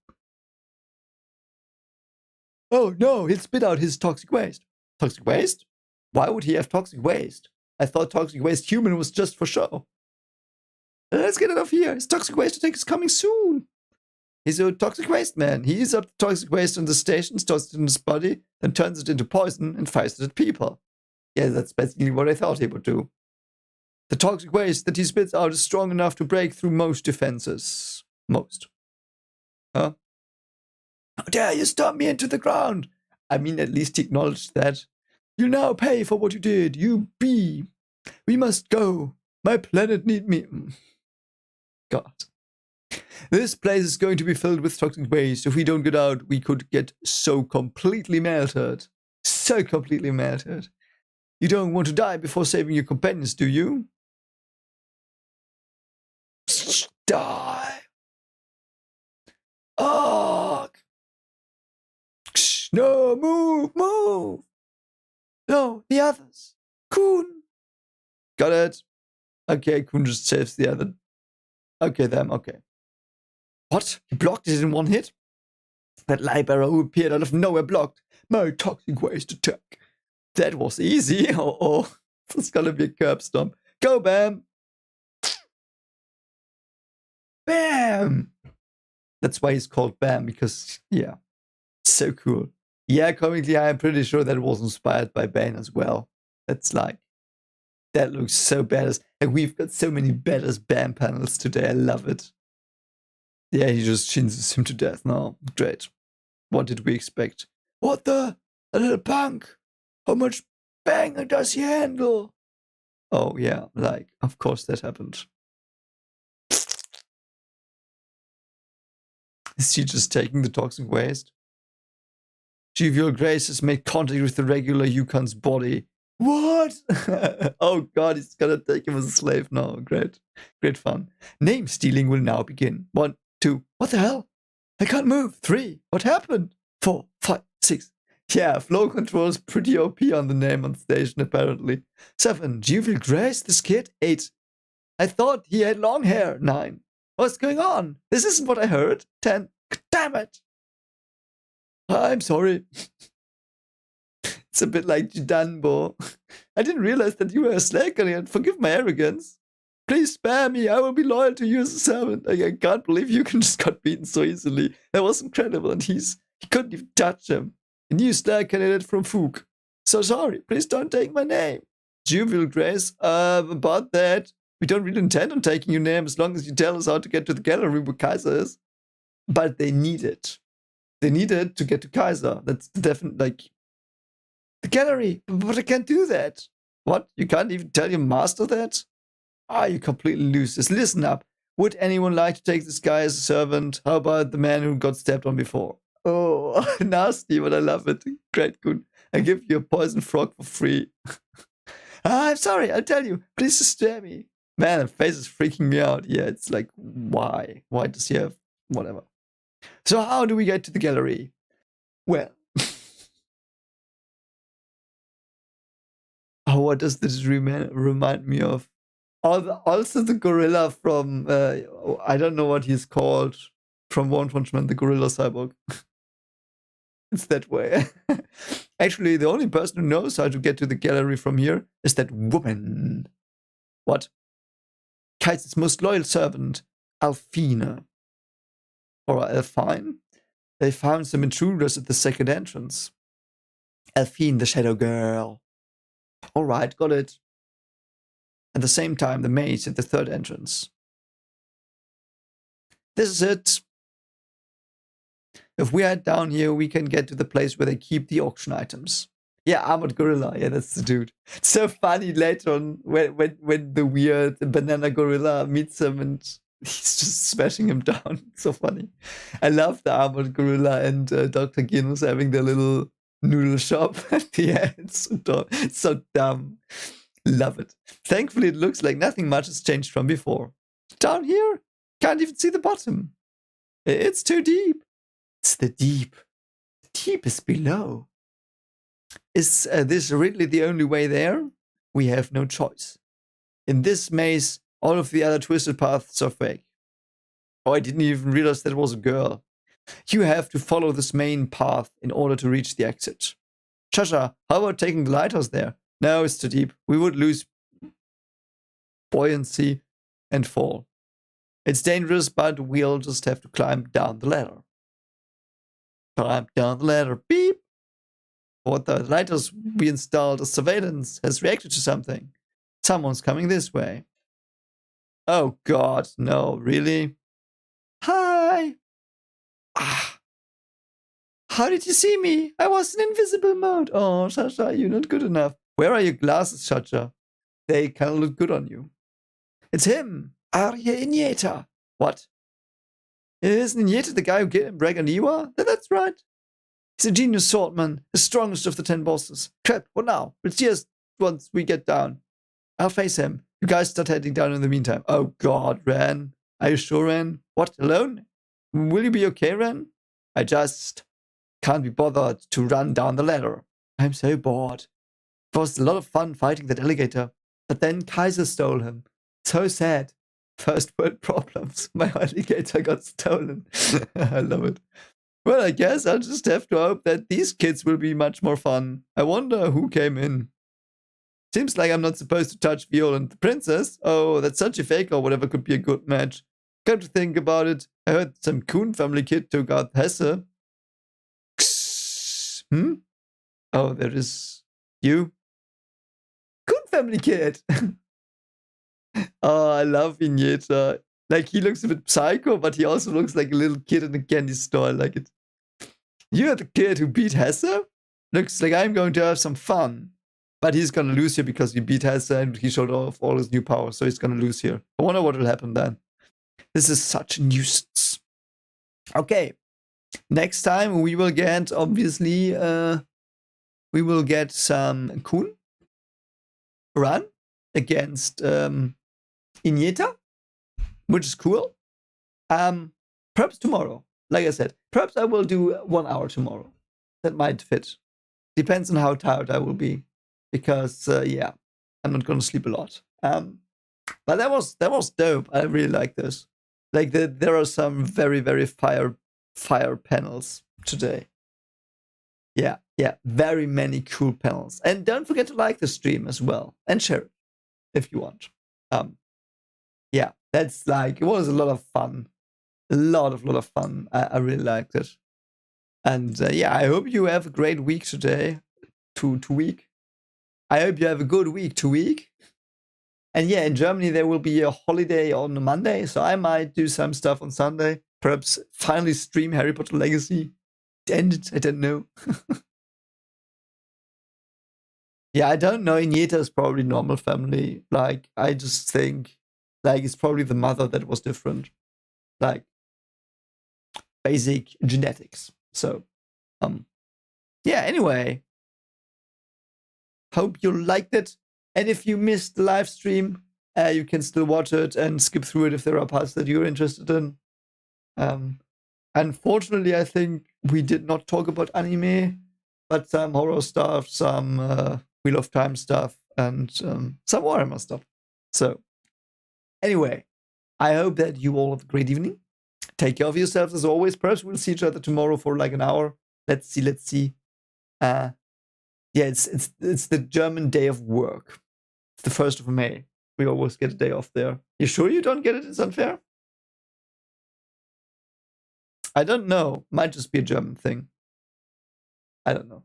Oh no, he'll spit out his toxic waste. Toxic waste? Why would he have toxic waste? I thought toxic waste human was just for show. Let's get it off here. His toxic waste attack is coming soon. He's a toxic waste man. He eats up the toxic waste on the station, stores it in his body, then turns it into poison and fires it at people. Yeah, that's basically what I thought he would do. The toxic waste that he spits out is strong enough to break through most defenses. Most. Huh? How dare you stomp me into the ground? I mean, at least he acknowledged that. You'll now pay for what you did, you bee. We must go. My planet need me. God. This place is going to be filled with toxic waste. If we don't get out, we could get so completely melted. So completely melted. You don't want to die before saving your companions, do you? Die. Oh. No, move. No, the others. Kun. Got it. Okay, Kun just saves the other. Okay, them, okay. What? He blocked it in one hit? That library who appeared out of nowhere blocked my toxic waste attack. That was easy. Oh. It's gonna be a curb stomp. Go, Bam. Bam. That's why he's called Bam, because, yeah. So cool. Yeah, comically, I'm pretty sure that was inspired by Bane as well. That's like, that looks so badass. And we've got so many badass Bam panels today. I love it. Yeah, he just chinses him to death now. Great. What did we expect? What the? A little punk. How much banger does he handle? Oh, yeah, like, of course that happened. Is he just taking the toxic waste? Jovial Grace has made contact with the regular Yukon's body. What? Oh god, he's gonna take him as a slave now. Great. Great fun. Name stealing will now begin. 1, 2, what the hell? I can't move. 3, what happened? 4, 5, 6. Yeah, flow control is pretty OP on the name on station, apparently. 7, Jovial Grace, this kid? 8, I thought he had long hair. 9, what's going on? This isn't what I heard. 10, damn it. I'm sorry. It's a bit like Jidanbo. I didn't realize that you were a slacker and forgive my arrogance. Please spare me. I will be loyal to you as a servant. I can't believe you can just got beaten so easily. That was incredible, and he couldn't even touch him. A new star candidate from Fook. So sorry. Please don't take my name. Jovial Grace. About that, we don't really intend on taking your name as long as you tell us how to get to the gallery where Kaiser is. But they need it. They need it to get to Kaiser. That's definitely like the gallery. But I can't do that. What? You can't even tell your master that? You completely lose this. Listen up. Would anyone like to take this guy as a servant? How about the man who got stepped on before? Oh, nasty, but I love it. Great, good. I give you a poison frog for free. I'm sorry, I'll tell you. Please just spare me. Man, the face is freaking me out. Yeah, it's like, why? Why does he have whatever? So how do we get to the gallery? Well, what does this remind me of? Also the gorilla from I don't know what he's called from One Punch Man, the gorilla cyborg. It's that way. Actually, the only person who knows how to get to the gallery from here is that woman. What? Kaiser's most loyal servant, Alfina. Or Alfine? They found some intruders at the second entrance. Alfine, the shadow girl. Alright, got it. At the same time, the maze at the third entrance. This is it. If we head down here, we can get to the place where they keep the auction items. Yeah, Armored Gorilla. Yeah, that's the dude. It's so funny later on when the weird banana gorilla meets him and he's just smashing him down. It's so funny. I love the Armored Gorilla and Dr. Genos having their little noodle shop at the end. It's so dumb. Love it. Thankfully, it looks like nothing much has changed from before. Down here, can't even see the bottom. It's too deep. It's the deep. The deep is below. Is this really the only way there? We have no choice. In this maze, all of the other twisted paths are fake. Oh, I didn't even realize that was a girl. You have to follow this main path in order to reach the exit. Shasha, how about taking the lighthouse there? No, it's too deep. We would lose buoyancy and fall. It's dangerous, but we'll just have to climb down the ladder. Climb down the ladder. Beep! What the lighthouse we installed as surveillance has reacted to something. Someone's coming this way. Oh god, no, really? Hi! Ah! How did you see me? I was in invisible mode. Oh, Shasha, you're not good enough. Where are your glasses, Shasha? They kind of look good on you. It's him, Arya Inyeta. What? Isn't Inyeta the guy who killed Braganiwa? That's right. He's a genius swordman, the strongest of the 10 bosses. Crap, what now? We'll see us once we get down. I'll face him. You guys start heading down in the meantime. Oh god, Ren. Are you sure, Ren? What, alone? Will you be okay, Ren? I just can't be bothered to run down the ladder. I'm so bored. It was a lot of fun fighting that alligator, but then Kaiser stole him. So sad. First world problems. My alligator got stolen. I love it. Well, I guess I'll just have to hope that these kids will be much more fun. I wonder who came in. Seems like I'm not supposed to touch Viola and the princess. Oh, that's such a fake or whatever could be a good match. Come to think about it, I heard some Kuhn family kid took out Hesse. Hmm? Oh, there is you. Kuhn family kid. Oh, I love Vignetta. Like, he looks a bit psycho, but he also looks like a little kid in a candy store. I like it. You're the kid who beat Hesse? Looks like I'm going to have some fun. But he's gonna lose here because he beat Hesse and he showed off all his new powers, so he's gonna lose here. I wonder what will happen then. This is such a nuisance. Okay. Next time we will get, obviously, we will get some Kuhn run against Inyeta, which is cool. Perhaps tomorrow. Like I said, perhaps I will do 1 hour tomorrow. That might fit. Depends on how tired I will be. Because, yeah, I'm not going to sleep a lot. But that was dope. I really like this. Like, there are some very, very fire panels today. Yeah, very many cool panels. And don't forget to like the stream as well. And share it if you want. Yeah, that's like, it was a lot of fun. A lot of fun. I really liked it. And yeah, I hope you have a great week today. To week. I hope you have a good week to week. And yeah, in Germany there will be a holiday on Monday, so I might do some stuff on Sunday. Perhaps finally stream Harry Potter Legacy. End it, I don't know. Yeah, I don't know. Inyeta is probably normal family. Like, I just think, like, it's probably the mother that was different. Like, basic genetics. So, yeah, anyway. Hope you liked it. And if you missed the live stream, you can still watch it and skip through it if there are parts that you're interested in. Unfortunately, I think we did not talk about anime, but some horror stuff, some Wheel of Time stuff, and some Warhammer stuff. So, Anyway, I hope that you all have a great evening. Take care of yourselves as always. Perhaps we'll see each other tomorrow for like an hour. Let's see. Yeah, it's the German day of work. It's the 1st of May. We always get a day off there. You sure you don't get it? It's unfair? I don't know. Might just be a German thing. I don't know.